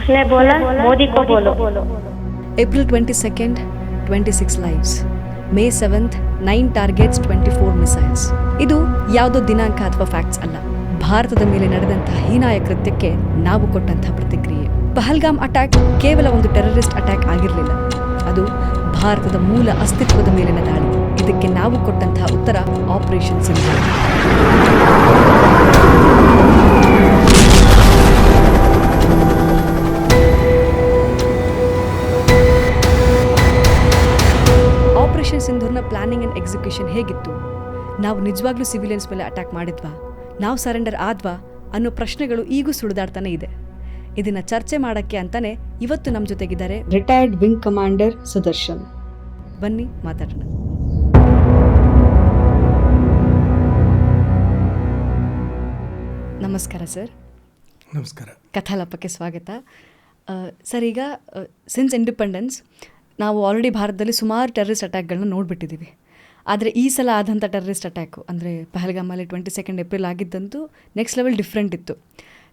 उसने बोला मोदी को बोलो. April 22nd, 26 lives. May 7th, 9 targets, 24 missiles. ಇದು ಯಾವುದೋ ದಿನಾಂಕ ಅಥವಾ ಫ್ಯಾಕ್ಟ್ಸ್ ಅಲ್ಲ. ಭಾರತದ ಮೇಲೆ ನಡೆದಂತಹ ಹೀನಾಯ ಕೃತ್ಯಕ್ಕೆ ನಾವು ಕೊಟ್ಟಂತಹ ಪ್ರತಿಕ್ರಿಯೆ. ಪಹಲ್ಗಾಮ್ ಅಟ್ಯಾಕ್ ಕೇವಲ ಒಂದು ಟೆರರಿಸ್ಟ್ ಅಟ್ಯಾಕ್ ಆಗಿರಲಿಲ್ಲ. ಅದು ಭಾರತದ ಮೂಲ ಅಸ್ತಿತ್ವದ ಮೇಲಿನ ದಾಳಿ. ಇದಕ್ಕೆ ನಾವು ಕೊಟ್ಟಂತಹ ಉತ್ತರ ಆಪರೇಷನ್ ಸಿಂಧೂರ್. ಆಪರೇಷನ್ ಸಿಂಧೂರ್ನ ಪ್ಲಾನಿಂಗ್ ಆ್ಯಂಡ್ ಎಕ್ಸಿಕ್ಯೂಷನ್ ಹೇಗಿತ್ತು? ನಾವು ನಿಜವಾಗ್ಲೂ ಸಿವಿಲಿಯನ್ಸ್ ಮೇಲೆ ಅಟ್ಯಾಕ್ ಮಾಡಿದ್ವಾ? ನಾವು ಸರೆಂಡರ್ ಆದ್ವಾ ಅನ್ನೋ ಪ್ರಶ್ನೆಗಳು ಈಗೂ ಸುಳಿದಾಡ್ತಾನೆ ಇದೆ. ಇದನ್ನ ಚರ್ಚೆ ಮಾಡೋಕ್ಕೆ ಅಂತಾನೆ ಇವತ್ತು ನಮ್ಮ ಜೊತೆಗಿದ್ದಾರೆ ರಿಟೈರ್ಡ್ ವಿಂಗ್ ಕಮಾಂಡರ್ ಸುದರ್ಶನ್. ಬನ್ನಿ ಮಾತಾಡೋಣ. ನಮಸ್ಕಾರ ಸರ್. ನಮಸ್ಕಾರ. ಕಥಾಲಪಕ್ಕೆ ಸ್ವಾಗತ. ಸರ್, ಈಗ ಸಿನ್ಸ್ ಇಂಡಿಪೆಂಡೆನ್ಸ್ ನಾವು ಆಲ್ರೆಡಿ ಭಾರತದಲ್ಲಿ ಸುಮಾರು ಟೆರರಿಸ್ಟ್ ಅಟ್ಯಾಕ್ಗಳನ್ನ ನೋಡಿಬಿಟ್ಟಿದ್ದೀವಿ. ಆದರೆ ಈ ಸಲ ಆದಂಥ ಟೆರರಿಸ್ಟ್ ಅಟ್ಯಾಕು ಅಂದರೆ ಪಹಲ್ಗಾಮಲ್ಲಿ 22 ಏಪ್ರಿಲ್ ಆಗಿದ್ದಂತೂ ನೆಕ್ಸ್ಟ್ ಲೆವೆಲ್ ಡಿಫ್ರೆಂಟ್ ಇತ್ತು.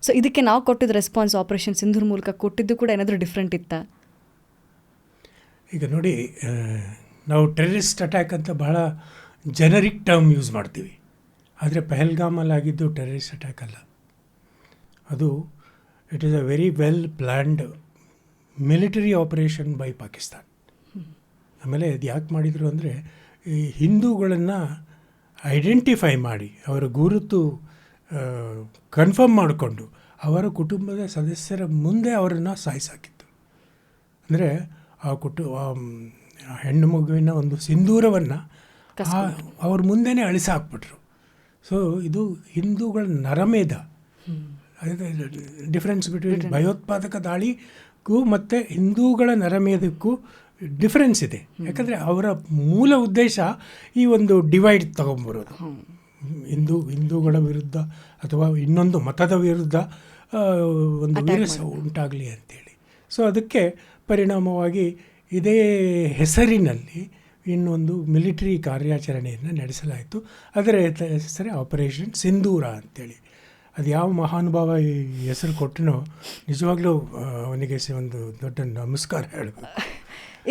ಸೊ ಇದಕ್ಕೆ ನಾವು ಕೊಟ್ಟಿದ್ದ ರೆಸ್ಪಾನ್ಸ್ ಆಪರೇಷನ್ ಸಿಂಧೂರ್ ಮೂಲಕ ಕೊಟ್ಟಿದ್ದು ಕೂಡ ಏನಾದರೂ ಡಿಫ್ರೆಂಟ್ ಇತ್ತಾ? ಈಗ ನೋಡಿ, ನಾವು ಟೆರರಿಸ್ಟ್ ಅಟ್ಯಾಕ್ ಅಂತ ಬಹಳ ಜನರಿಕ್ ಟರ್ಮ್ ಯೂಸ್ ಮಾಡ್ತೀವಿ. ಆದರೆ ಪಹಲ್ಗಾಮಲ್ಲಿ ಆಗಿದ್ದು ಟೆರರಿಸ್ಟ್ ಅಟ್ಯಾಕ್ ಅಲ್ಲ. ಅದು it is a very well planned military operation by Pakistan. ಆಮೇಲೆ ಅದು ಯಾಕೆ ಮಾಡಿದರು ಅಂದರೆ, ಈ ಹಿಂದೂಗಳನ್ನು ಐಡೆಂಟಿಫೈ ಮಾಡಿ ಅವರ ಗುರುತು ಕನ್ಫರ್ಮ್ ಮಾಡಿಕೊಂಡು ಅವರ ಕುಟುಂಬದ ಸದಸ್ಯರ ಮುಂದೆ ಅವರನ್ನು ಸಾಯಿಸಾಕಿತ್ತು. ಅಂದರೆ ಆ ಹೆಣ್ಣು ಮಗುವಿನ ಒಂದು ಸಿಂಧೂರವನ್ನು ಅವ್ರ ಮುಂದೆನೇ ಅಳಿಸಾಕ್ಬಿಟ್ರು. ಸೊ ಇದು ಹಿಂದೂಗಳ ನರಮೇಧ. ಡಿಫ್ರೆನ್ಸ್ ಬಿಟ್ವೀನ್ ಭಯೋತ್ಪಾದಕ ದಾಳಿಗೂ ಮತ್ತು ಹಿಂದೂಗಳ ನರಮೇಧಕ್ಕೂ ಡಿಫ್ರೆನ್ಸ್ ಇದೆ. ಯಾಕಂದರೆ ಅವರ ಮೂಲ ಉದ್ದೇಶ ಈ ಒಂದು ಡಿವೈಡ್ ತಗೊಂಬರೋದು, ಹಿಂದೂಗಳ ವಿರುದ್ಧ ಅಥವಾ ಇನ್ನೊಂದು ಮತದ ವಿರುದ್ಧ ಒಂದು ವೈರಸ್ ಉಂಟಾಗಲಿ ಅಂತೇಳಿ. ಸೊ ಅದಕ್ಕೆ ಪರಿಣಾಮವಾಗಿ ಇದೇ ಹೆಸರಿನಲ್ಲಿ ಇನ್ನೊಂದು ಮಿಲಿಟರಿ ಕಾರ್ಯಾಚರಣೆಯನ್ನು ನಡೆಸಲಾಯಿತು. ಅದರ ಹೆಸರೇ ಆಪರೇಷನ್ ಸಿಂಧೂರ ಅಂತೇಳಿ. ಅದು ಯಾವ ಮಹಾನುಭಾವ ಈ ಹೆಸರು ಕೊಟ್ಟನೋ ನಿಜವಾಗ್ಲೂ ಅವನಿಗೆ ಒಂದು ದೊಡ್ಡ ನಮಸ್ಕಾರ ಹೇಳಬೇಕು.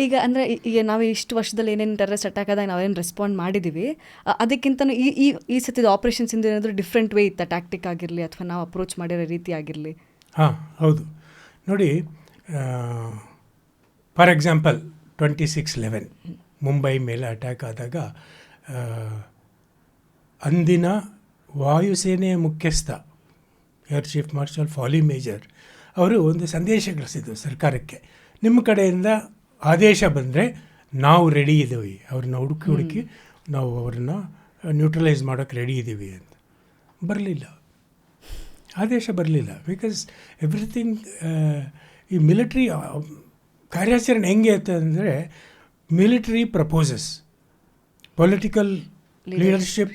ಈಗ ಅಂದರೆ ಈಗ ನಾವು ಇಷ್ಟು ವರ್ಷದಲ್ಲಿ ಏನೇನು ಟೆರರಿಸ್ಟ್ ಅಟ್ಯಾಕ್ ಆದಾಗ ನಾವೇನು ರೆಸ್ಪಾಂಡ್ ಮಾಡಿದ್ದೀವಿ, ಅದಕ್ಕಿಂತ ಈ ಸತಿದ ಆಪರೇಷನ್ಸ್ ಇಂದ ಏನಾದರೂ ಡಿಫ್ರೆಂಟ್ ವೇ ಇತ್ತು, ಟ್ಯಾಕ್ಟಿಕ್ ಆಗಿರಲಿ ಅಥವಾ ನಾವು ಅಪ್ರೋಚ್ ಮಾಡಿರೋ ರೀತಿ ಆಗಿರಲಿ? ಹಾಂ, ಹೌದು. ನೋಡಿ, ಫಾರ್ ಎಕ್ಸಾಂಪಲ್ 26/11 ಮುಂಬೈ ಮೇಲೆ ಅಟ್ಯಾಕ್ ಆದಾಗ ಅಂದಿನ ವಾಯುಸೇನೆಯ ಮುಖ್ಯಸ್ಥ air chief marshal Fali Major ಅವರು ಒಂದು ಸಂದೇಶ ಕಳಿಸಿದ್ರು ಸರ್ಕಾರಕ್ಕೆ. ನಿಮ್ಮ ಕಡೆಯಿಂದ ಆದೇಶ ಬಂದರೆ ನಾವು ರೆಡಿ ಇದ್ದೀವಿ, ಅವ್ರನ್ನ ಹುಡುಕಿ ನಾವು ಅವ್ರನ್ನ ನ್ಯೂಟ್ರಲೈಸ್ ಮಾಡೋಕ್ಕೆ ರೆಡಿ ಇದ್ದೀವಿ ಅಂತ. ಬರಲಿಲ್ಲ, ಆದೇಶ ಬರಲಿಲ್ಲ. ಬಿಕಾಸ್ ಎವ್ರಿಥಿಂಗ್ ಈ ಮಿಲಿಟ್ರಿ ಕಾರ್ಯಾಚರಣೆ ಹೆಂಗೆ ಅಂತಂದರೆ, military proposes, political leadership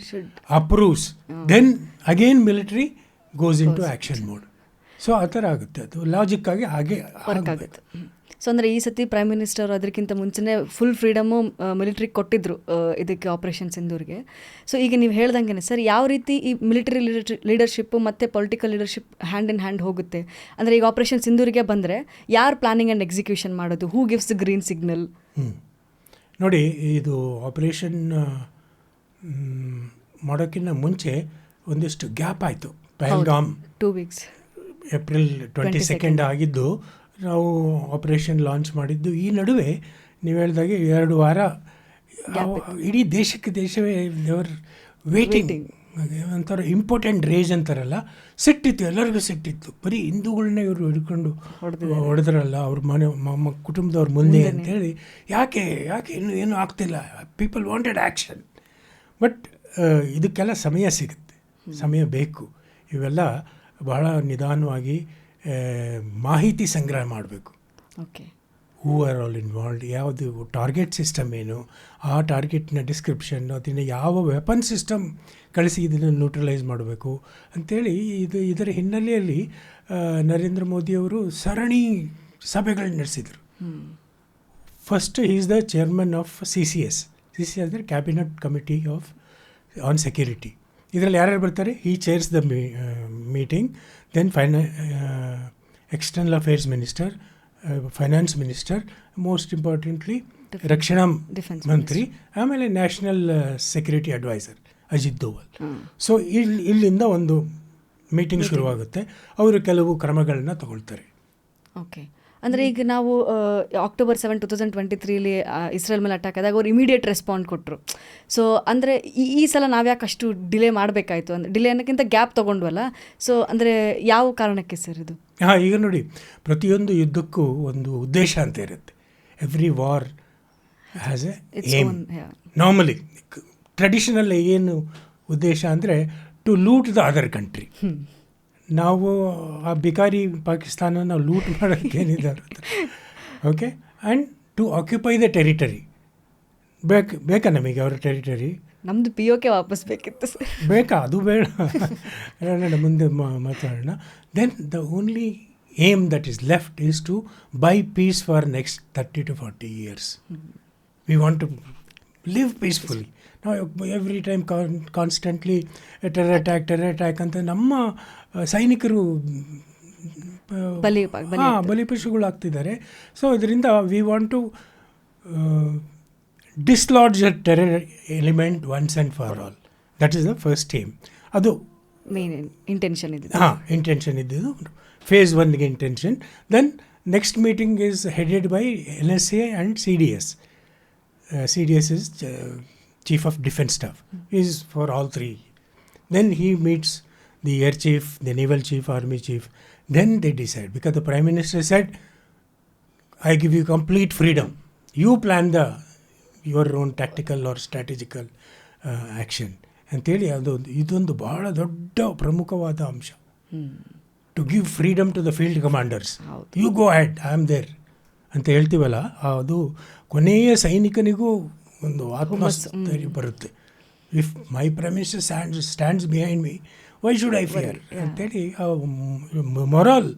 approves, then again military goes into action mode. So ಆ ಥರ ಆಗುತ್ತೆ, ಅದು ಲಾಜಿಕ್ ಆಗಿ ಹಾಗೆ ವರ್ಕ್ ಆಗುತ್ತೆ. ಸೊ ಅಂದರೆ ಈ ಸತಿ ಪ್ರೈಮ್ ಮಿನಿಸ್ಟರ್ ಅದಕ್ಕಿಂತ ಮುಂಚೆನೇ ಫುಲ್ ಫ್ರೀಡಮು ಮಿಲಿಟ್ರಿಗೆ ಕೊಟ್ಟಿದ್ದರು ಇದಕ್ಕೆ ಆಪರೇಷನ್ ಸಿಂಧೂರ್ಗೆ. ಸೊ ಈಗ ನೀವು ಹೇಳ್ದಂಗೆ ಸರ್, ಯಾವ ರೀತಿ ಈ ಮಿಲಿಟರಿ ಲೀಡರ್ಶಿಪ್ಪು ಮತ್ತು political leadership hand in hand ಹೋಗುತ್ತೆ? ಅಂದರೆ ಈಗ ಆಪರೇಷನ್ ಸಿಂಧೂರಿಗೆ ಬಂದರೆ ಯಾರು ಪ್ಲಾನಿಂಗ್ ಆ್ಯಂಡ್ ಎಕ್ಸಿಕ್ಯೂಷನ್ ಮಾಡೋದು? ಹೂ ಗಿವ್ಸ್ ದ ಗ್ರೀನ್ ಸಿಗ್ನಲ್? ನೋಡಿ, ಇದು ಆಪರೇಷನ್ ಮಾಡೋಕ್ಕಿಂತ ಮುಂಚೆ ಒಂದಿಷ್ಟು ಗ್ಯಾಪ್ ಆಯಿತು. ಪಹಲ್ಗಾಮ್ 2 weeks ಏಪ್ರಿಲ್ 22 ಆಗಿದ್ದು, ನಾವು ಆಪರೇಷನ್ ಲಾಂಚ್ ಮಾಡಿದ್ದು. ಈ ನಡುವೆ ನೀವು ಹೇಳಿದಾಗೆ 2 ವಾರ ಇಡೀ ದೇಶವೇ ದೇವರ್ ವೇಟಿಂಗ್. ಒಂಥರ ಇಂಪಾರ್ಟೆಂಟ್ ರೇಜ್ ಅಂತಾರಲ್ಲ, ಸಿಟ್ಟಿತ್ತು, ಎಲ್ಲರಿಗೂ ಸಿಟ್ಟಿತ್ತು. ಬರೀ ಹಿಂದೂಗಳನ್ನೇ ಇವರು ಹಿಡ್ಕೊಂಡು ಹೊಡೆದ್ರಲ್ಲ ಅವ್ರ ಕುಟುಂಬದವ್ರ ಮುಂದೆ ಅಂತೇಳಿ. ಯಾಕೆ ಏನು ಆಗ್ತಿಲ್ಲ? People wanted action. ಬಟ್ ಇದಕ್ಕೆಲ್ಲ ಸಮಯ ಸಿಗುತ್ತೆ, ಸಮಯ ಬೇಕು. ಇವೆಲ್ಲ ಬಹಳ ನಿಧಾನವಾಗಿ ಮಾಹಿತಿ ಸಂಗ್ರಹ ಮಾಡಬೇಕು. Okay, who are all involved, ಯಾವುದು ಟಾರ್ಗೆಟ್ ಸಿಸ್ಟಮ್ ಏನು, ಆ ಟಾರ್ಗೆಟ್ನ ಡಿಸ್ಕ್ರಿಪ್ಷನ್, ಅದನ್ನು ಯಾವ ವೆಪನ್ ಸಿಸ್ಟಮ್ ಕಳಿಸಿ ಇದನ್ನು ನ್ಯೂಟ್ರಲೈಸ್ ಮಾಡಬೇಕು ಅಂಥೇಳಿ. ಇದರ ಹಿನ್ನೆಲೆಯಲ್ಲಿ ನರೇಂದ್ರ ಮೋದಿಯವರು ಸರಣಿ ಸಭೆಗಳು ನಡೆಸಿದರು. First is the chairman of CCS ಅಂದರೆ ಕ್ಯಾಬಿನೆಟ್ ಕಮಿಟಿ ಆನ್ ಸೆಕ್ಯೂರಿಟಿ. ಇದರಲ್ಲಿ ಯಾರ್ಯಾರು ಬರ್ತಾರೆ? He chairs the meeting. Then external affairs minister, finance minister, most importantly ರಕ್ಷಣಾ ಮಂತ್ರಿ, ಆಮೇಲೆ national security adviser Ajit Doval. So ಇಲ್ಲಿಂದ ಒಂದು ಮೀಟಿಂಗ್ ಶುರುವಾಗುತ್ತೆ. ಅವರು ಕೆಲವು ಕ್ರಮಗಳನ್ನ ತಗೊಳ್ತಾರೆ. ಓಕೆ, ಅಂದರೆ ಈಗ ನಾವು October 7, 2023 ಇಸ್ರೇಲ್ ಮೇಲೆ ಅಟ್ಯಾಕ್ ಆದಾಗ ಅವ್ರು ಇಮಿಡಿಯೇಟ್ ರೆಸ್ಪಾಂಡ್ ಕೊಟ್ಟರು. ಸೊ ಅಂದರೆ ಈ ಸಲ ನಾವು ಯಾಕೆ ಅಷ್ಟು ಡಿಲೇ ಮಾಡಬೇಕಾಯ್ತು? ಅಂದರೆ ಡಿಲೇ ಅನ್ನೋಕ್ಕಿಂತ ಗ್ಯಾಪ್ ತೊಗೊಂಡ್ವಲ್ಲ. ಸೊ ಅಂದರೆ ಯಾವ ಕಾರಣಕ್ಕೆ ಸರ್ ಇದು? ಈಗ ನೋಡಿ, ಪ್ರತಿಯೊಂದು ಯುದ್ಧಕ್ಕೂ ಒಂದು ಉದ್ದೇಶ ಅಂತ ಇರುತ್ತೆ. Every war has a aim. Normally traditional ಏನು ಉದ್ದೇಶ ಅಂದರೆ to loot the other country. ನಾವು ಆ ಬಿಕಾರಿ ಪಾಕಿಸ್ತಾನ ನಾವು ಲೂಟ್ ಮಾಡೋಕ್ಕೇನಿದೆ, okay, and to occupy the territory. ಬೇಕಾ ನಮಗೆ ಅವರ ಟೆರಿಟರಿ? ನಮ್ಮದು POK ವಾಪಸ್ ಬೇಕಿತ್ತು ಸರ್. ಬೇಕಾ? ಅದು ಬೇಡ, ಮುಂದೆ ಮಾತಾಡೋಣ. Then the only aim that is left is to buy peace for next 30 to 40 years. We want to live peacefully. ನಾವು every time constantly terror attack ಅಂತ ನಮ್ಮ ಸೈನಿಕರು ಬಲಿಪಶುಗಳಾಗ್ತಿದ್ದಾರೆ. ಸೊ ಇದರಿಂದ we want to dislodge the terror element once and for all. That is the first aim. ಅದು main intention ಇದೆ. Intention ಇದ್ದಿದ್ದು phase 1ಗೆ intention. Then next meeting is headed by NSA and CDS. CDS is Chief of Defence Staff. He is for all three. Then he meets the Air Chief, the Naval Chief, Army Chief. Then they decide, because the Prime Minister said, I give you complete freedom. You plan your own tactical or strategical action. ಅಂತೇಳಿ ಇದೊಂದು ಬಹಳ ದೊಡ್ಡ ಪ್ರಮುಖವಾದ ಅಂಶ. To give freedom to the field commanders. You go ahead, I am there ಅಂತ ಹೇಳ್ತೀವಲ್ಲ, ಅದು ಕೊನೆಯ ಸೈನಿಕನಿಗೂ ಒಂದು ಆತ್ಮಸ್ಥೈರ್ಯ ಬರುತ್ತೆ. If my prime minister stands behind me, why should I fear ಅಂತೇಳಿ ಮೊರಲ್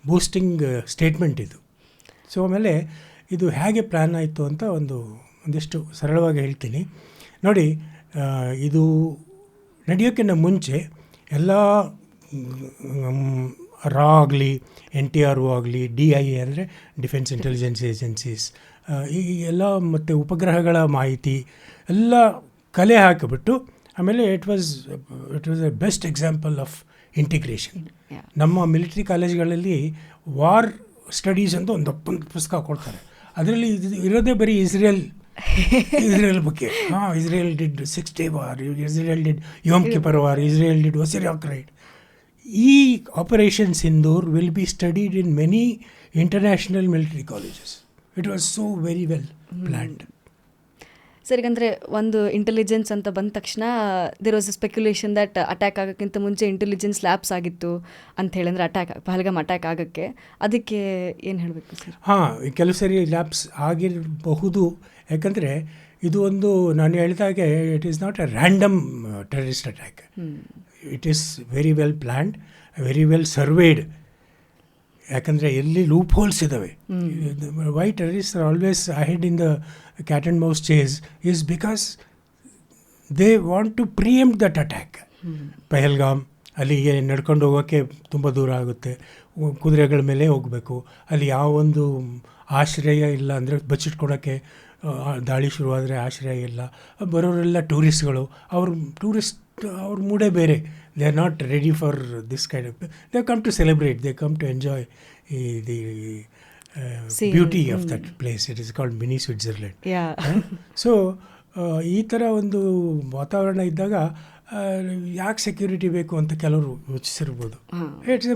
ಬೂಸ್ಟಿಂಗ್ ಸ್ಟೇಟ್ಮೆಂಟ್ ಇದು. ಸೊ ಆಮೇಲೆ ಇದು ಹೇಗೆ ಪ್ಲ್ಯಾನ್ ಆಯಿತು ಅಂತ ಒಂದಿಷ್ಟು ಸರಳವಾಗಿ ಹೇಳ್ತೀನಿ ನೋಡಿ. ಇದು ನಡೆಯೋಕ್ಕಿಂತ ಮುಂಚೆ ಎಲ್ಲ ರಾ ಆಗಲಿ, NTRO ಆಗಲಿ, DIA ಅಂದರೆ ಡಿಫೆನ್ಸ್ ಇಂಟೆಲಿಜೆನ್ಸ್ ಏಜೆನ್ಸೀಸ್, ಈ ಎಲ್ಲ ಮತ್ತು ಉಪಗ್ರಹಗಳ ಮಾಹಿತಿ ಎಲ್ಲ ಕಲೆ ಹಾಕಿಬಿಟ್ಟು ಆಮೇಲೆ it was a best example of integration. ನಮ್ಮ ಮಿಲಿಟ್ರಿ ಕಾಲೇಜ್ಗಳಲ್ಲಿ ವಾರ್ ಸ್ಟಡೀಸ್ ಅಂತ ಒಂದು ಪುಸ್ತಕ ಕೊಡ್ತಾರೆ. ಅದರಲ್ಲಿ ಇರೋದೇ ಬರೀ ಇಸ್ರೇಲ್ ಬಗ್ಗೆ. Israel did 6 Day War, Israel did Yom Kippur war, Israel did Osirak raid. ಈ operation Sindoor will be studied in many international military colleges. It was so very well planned. Sir, ಈಗಂದರೆ ಒಂದು ಇಂಟೆಲಿಜೆನ್ಸ್ ಅಂತ ಬಂದ ತಕ್ಷಣ there was a speculation that attack ಆಗೋಕ್ಕಿಂತ ಮುಂಚೆ intelligence labs ಆಗಿತ್ತು ಅಂತ ಹೇಳಿದ್ರೆ ಪಹಲ್ಗಾಮ್ ಅಟ್ಯಾಕ್ ಆಗೋಕ್ಕೆ. ಅದಕ್ಕೆ ಏನು ಹೇಳಬೇಕು ಸರ್? ಕೆಲವು ಸರಿ ಲ್ಯಾಬ್ಸ್ ಆಗಿರಬಹುದು. ಯಾಕಂದರೆ ಇದು ಒಂದು, ನಾನು ಹೇಳಿದಾಗೆ, it is not a random terrorist attack. It is very well planned, very well surveyed. ಯಾಕಂದರೆ ಎಲ್ಲಿ ಲೂಪ್ ಹೋಲ್ಸ್ ಇದ್ದಾವೆ. Why terrorist are always ahead in the cat and mouse chase is because they want to preempt that attack. Pahalgam ಅಲ್ಲಿಗೆ ನಡ್ಕೊಂಡು ಹೋಗೋಕ್ಕೆ ತುಂಬ ದೂರ ಆಗುತ್ತೆ, ಕುದುರೆಗಳ ಮೇಲೆ ಹೋಗಬೇಕು, ಅಲ್ಲಿ ಯಾವೊಂದು ಆಶ್ರಯ ಇಲ್ಲ, ಅಂದರೆ ಬಚ್ಚಿಟ್ಕೊಳೋಕ್ಕೆ ದಾಳಿ ಶುರುವಾದರೆ ಆಶ್ರಯ ಇಲ್ಲ. ಬರೋರೆಲ್ಲ ಟೂರಿಸ್ಟ್ಗಳು, ಅವ್ರ ಮೂಡೇ ಬೇರೆ. They are not ready for this kind of, they come to celebrate, they come to enjoy the beauty of that place. It is called mini Switzerland. So ಈ ಥರ ಒಂದು ವಾತಾವರಣ ಇದ್ದಾಗ ಯಾಕೆ ಸೆಕ್ಯೂರಿಟಿ ಬೇಕು ಅಂತ ಕೆಲವರು ಯೋಚಿಸಿರ್ಬೋದು. It's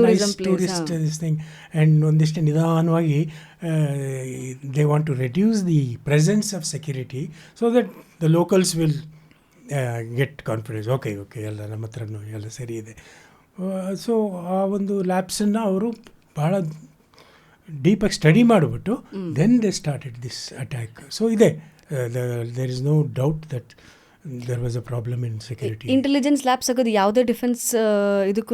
nice tourist this thing. And ಒಂದಿಷ್ಟು ನಿಧಾನವಾಗಿ they want to reduce the presence of security so that the locals will get confidence. Okay ಎಲ್ಲ ನಮ್ಮ ಹತ್ರನೂ ಎಲ್ಲ ಸರಿ ಇದೆ. ಸೊ ಆ ಒಂದು ಲ್ಯಾಬ್ಸನ್ನು ಅವರು ಭಾಳ ಡೀಪಾಗಿ ಸ್ಟಡಿ ಮಾಡಿಬಿಟ್ಟು then they started this attack. So ಇದೆ, there is no doubt that there was a problem in security. Intelligence lapse ಆಗೋದು ಯಾವುದೇ ಡಿಫೆನ್ಸ್ ಇದಕ್ಕೂ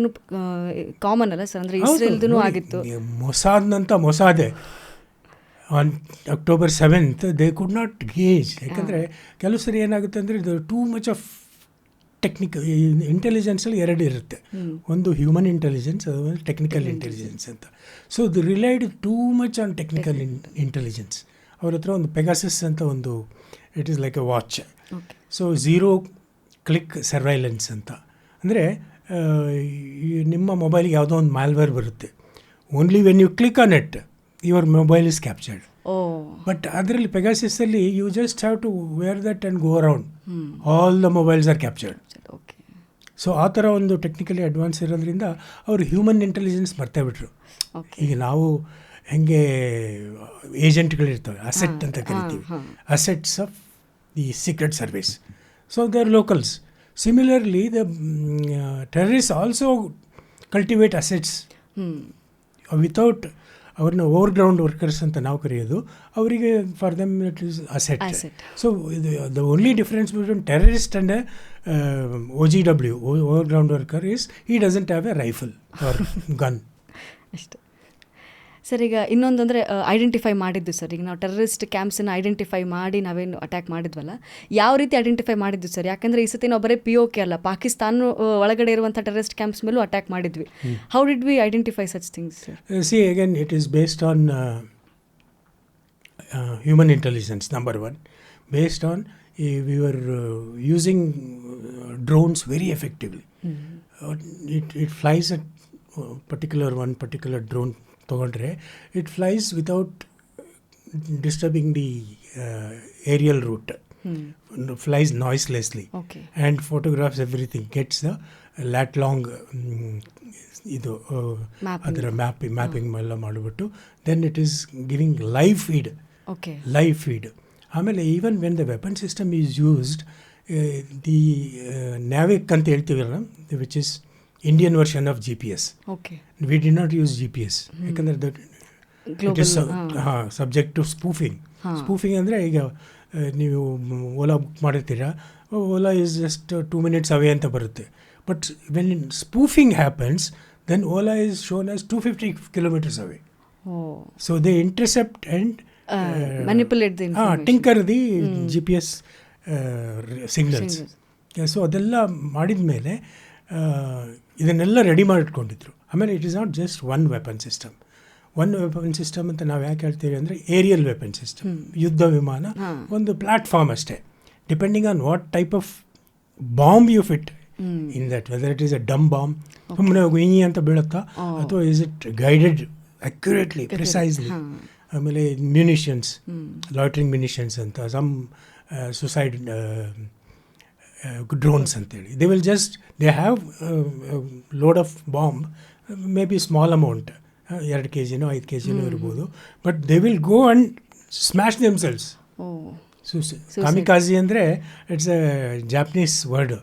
ಕಾಮನ್ ಅಲ್ಲ ಸರ್? ಅಂದರೆ ಇಸ್ರೇಲ್ದೂ ಆಗಿತ್ತು. ಮೊಸಾದೆ on October 7th they could not gauge. ಯಾಕಂದರೆ ಕೆಲವು ಸರಿ ಏನಾಗುತ್ತೆ ಅಂದರೆ ಇದು ಟೂ ಮಚ್ ಆಫ್ ಇಂಟೆಲಿಜೆನ್ಸಲ್ಲಿ ಎರಡು ಇರುತ್ತೆ. ಒಂದು ಹ್ಯೂಮನ್ ಇಂಟೆಲಿಜೆನ್ಸ್, ಅದು ಟೆಕ್ನಿಕಲ್ ಇಂಟೆಲಿಜೆನ್ಸ್ ಅಂತ. So they relied too much on technical intelligence. ಅವ್ರ ಹತ್ರ ಒಂದು ಪೆಗಾಸಸ್ ಅಂತ ಒಂದು, it is like a watch. So zero click surveillance ಅಂತ ಅಂದರೆ, ನಿಮ್ಮ ಮೊಬೈಲ್ಗೆ ಯಾವುದೋ ಒಂದು ಮಾಲ್ವೇರ್ ಬರುತ್ತೆ. Only when you click on it your mobile is captured. But ಅದರಲ್ಲಿ ಪೆಗಾಸಸ್ಸಲ್ಲಿ you just have to wear that and go around, all the mobiles are captured. So ಆ ಥರ ಒಂದು ಟೆಕ್ನಿಕಲಿ ಅಡ್ವಾನ್ಸ್ ಇರೋದ್ರಿಂದ ಅವರು ಹ್ಯೂಮನ್ ಇಂಟೆಲಿಜೆನ್ಸ್ ಮರ್ತೇ ಬಿಟ್ರು. ಈಗ ನಾವು ಹೆಂಗೆ ಏಜೆಂಟ್ಗಳಿರ್ತವೆ, ಅಸೆಟ್ ಅಂತ ಕರಿತೀವಿ, assets of the secret service. So they are locals. Similarly the terrorist also cultivate assets without, ಅವ್ರನ್ನ ಓವರ್ ಗ್ರೌಂಡ್ ವರ್ಕರ್ಸ್ ಅಂತ ನಾವು ಕರೆಯೋದು, ಅವರಿಗೆ for them it is asset. So the only difference between terrorist and OGW, over ground worker, is he doesn't have a rifle or gun. ಅಷ್ಟೇ sir. ಈಗ ಇನ್ನೊಂದಂದರೆ identify ಮಾಡಿದ್ದು sir, ಈಗ ನಾವು ಟೆರರಿಸ್ಟ್ ಕ್ಯಾಂಪ್ಸನ್ನು ಐಡೆಂಟಿಫೈ ಮಾಡಿ ನಾವೇನು ಅಟ್ಯಾಕ್ ಮಾಡಿದ್ವಲ್ಲ, ಯಾವ ರೀತಿ ಐಡೆಂಟಿಫೈ ಮಾಡಿದ್ದು ಸರ್? ಯಾಕಂದರೆ ಈ ಸತಿ ನಾವು ಬರೀ POK ಅಲ್ಲ, ಪಾಕಿಸ್ತಾನ ಒಳಗಡೆ ಇರುವಂಥ ಟೆರರಿಸ್ಟ್ ಕ್ಯಾಂಪ್ಸ್ ಮೇಲೂ ಅಟ್ಯಾಕ್ ಮಾಡಿದ್ವಿ. How did we identify such things sir? See again it is based on human intelligence, number one. Based on we were using drones very effectively. It flies at one particular drone togondre, it flies without disturbing the aerial route. Flies noiselessly. And photographs everything, gets the lat long ಇದು ಅದರ mapping ಎಲ್ಲ ಮಾಡಿಬಿಟ್ಟು then it is giving live feed. ಆಮೇಲೆ even when the weapon system is used, the NavIC ಅಂತ ಹೇಳ್ತೀವಲ್ಲ, which is Indian version of GPS. We do not use GPS ಯಾಕಂದರೆ that it is subject to spoofing. ಅಂದರೆ ಈಗ ನೀವು Ola book ಮಾಡಿರ್ತೀರಾ, Ola is just 2 minutes away ಅಂತ ಬರುತ್ತೆ. But when spoofing happens, then Ola is shown as 250 kilometers away. So they intercept and manipulate the information. Tinker the GPS signals. So ಅದೆಲ್ಲ ಮಾಡಿದ ಮೇಲೆ ಇದನ್ನೆಲ್ಲ ರೆಡಿ ಮಾಡಿಟ್ಕೊಂಡಿದ್ರು. ಆಮೇಲೆ it is not just one weapon system ಅಂತ ನಾವು ಯಾಕೆ ಹೇಳ್ತೀವಿ ಅಂದರೆ, ಏರಿಯಲ್ ವೆಪನ್ ಸಿಸ್ಟಮ್, ಯುದ್ಧ ವಿಮಾನ ಒಂದು ಪ್ಲಾಟ್ಫಾರ್ಮ್ ಅಷ್ಟೇ. Depending on what type of bomb you fit in that, whether it is a dumb bomb, ಸುಮ್ಮನೆ ಗುಯಿ ಅಂತ ಬೀಳುತ್ತಾ, ಅಥವಾ is it guided accurately, precisely. ಆಮೇಲೆ ಮ್ಯುನಿಷನ್ಸ್, ಲಾಯ್ಟ್ರಿಂಗ್ ಮ್ಯುನಿಷನ್ಸ್ ಅಂತ, ಸಮ್ ಸುಸೈಡ್ ಡ್ರೋನ್ಸ್ ಅಂತೇಳಿ, they will just they have load of bomb, maybe small amount, 2 kg 5 kg ಇರ್ಬೋದು, but they will go and smash themselves. Kamikaze ಅಂದರೆ it's a Japanese word.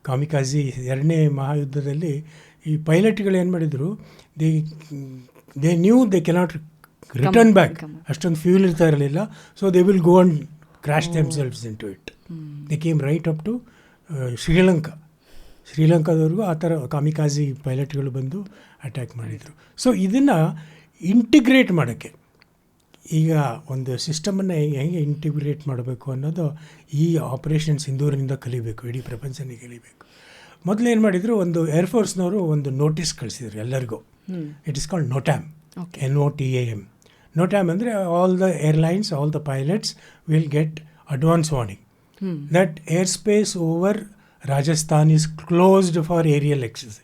Kamikaze 2ನೇ ಮಹಾಯುದ್ಧದಲ್ಲಿ ಈ ಪೈಲಟ್ಗಳು ಏನು ಮಾಡಿದರು, they knew they cannot return back, ಅಷ್ಟೊಂದು fuel ಇರ್ತಾ ಇರಲಿಲ್ಲ. So they will go and crash themselves into it. They came right up to ಶ್ರೀಲಂಕಾದವ್ರಿಗೂ ಆ ಥರ ಕಾಮಿಕಾಜಿ ಪೈಲಟ್ಗಳು ಬಂದು ಅಟ್ಯಾಕ್ ಮಾಡಿದರು. ಸೊ ಇದನ್ನು ಇಂಟಿಗ್ರೇಟ್ ಮಾಡೋಕ್ಕೆ, ಈಗ ಒಂದು ಸಿಸ್ಟಮನ್ನು ಹೆಂಗೆ ಇಂಟಿಗ್ರೇಟ್ ಮಾಡಬೇಕು ಅನ್ನೋದು ಈ ಆಪರೇಷನ್ ಸಿಂಧೂರಿನಿಂದ ಕಲಿಬೇಕು, ಇಡೀ ಪ್ರಪಂಚನೇ ಕಲಿಬೇಕು. ಮೊದಲು ಏನು ಮಾಡಿದರು, ಒಂದು ಏರ್ಫೋರ್ಸ್ನವರು ಒಂದು ನೋಟಿಸ್ ಕಳಿಸಿದ್ರು ಎಲ್ಲರಿಗೂ. It is called NOTAM, NOTAM. NOTAM ಅಂದರೆ all the airlines, all the pilots will get advance warning that air space over Rajasthan is closed for aerial access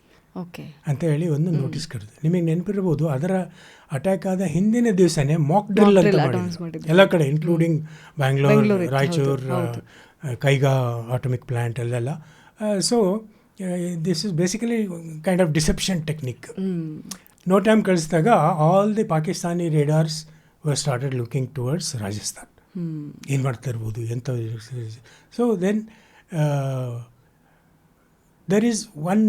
ಅಂತ ಹೇಳಿ ಒಂದು ನೋಟಿಸ್ ಕರೆದು. ನಿಮಗೆ ನೆನಪಿರ್ಬೋದು, ಅದರ ಅಟ್ಯಾಕ್ ಆದ ಹಿಂದಿನ ದಿವಸನೇ ಮಾಕ್ ಡ್ರಿಲ್ ಅಂತ ಮಾಡಿದ್ರು ಎಲ್ಲ ಕಡೆ, including Bangalore, Raichur, Kaiga atomic plant ಅಲ್ಲೆಲ್ಲ. So this is basically kind of deception technique. NOTAM ಕಳಿಸಿದಾಗ all the Pakistani radars were started looking towards Rajasthan. ಏನು ಮಾಡ್ತಾ ಇರ್ಬೋದು ಎಂಥ. So then there is one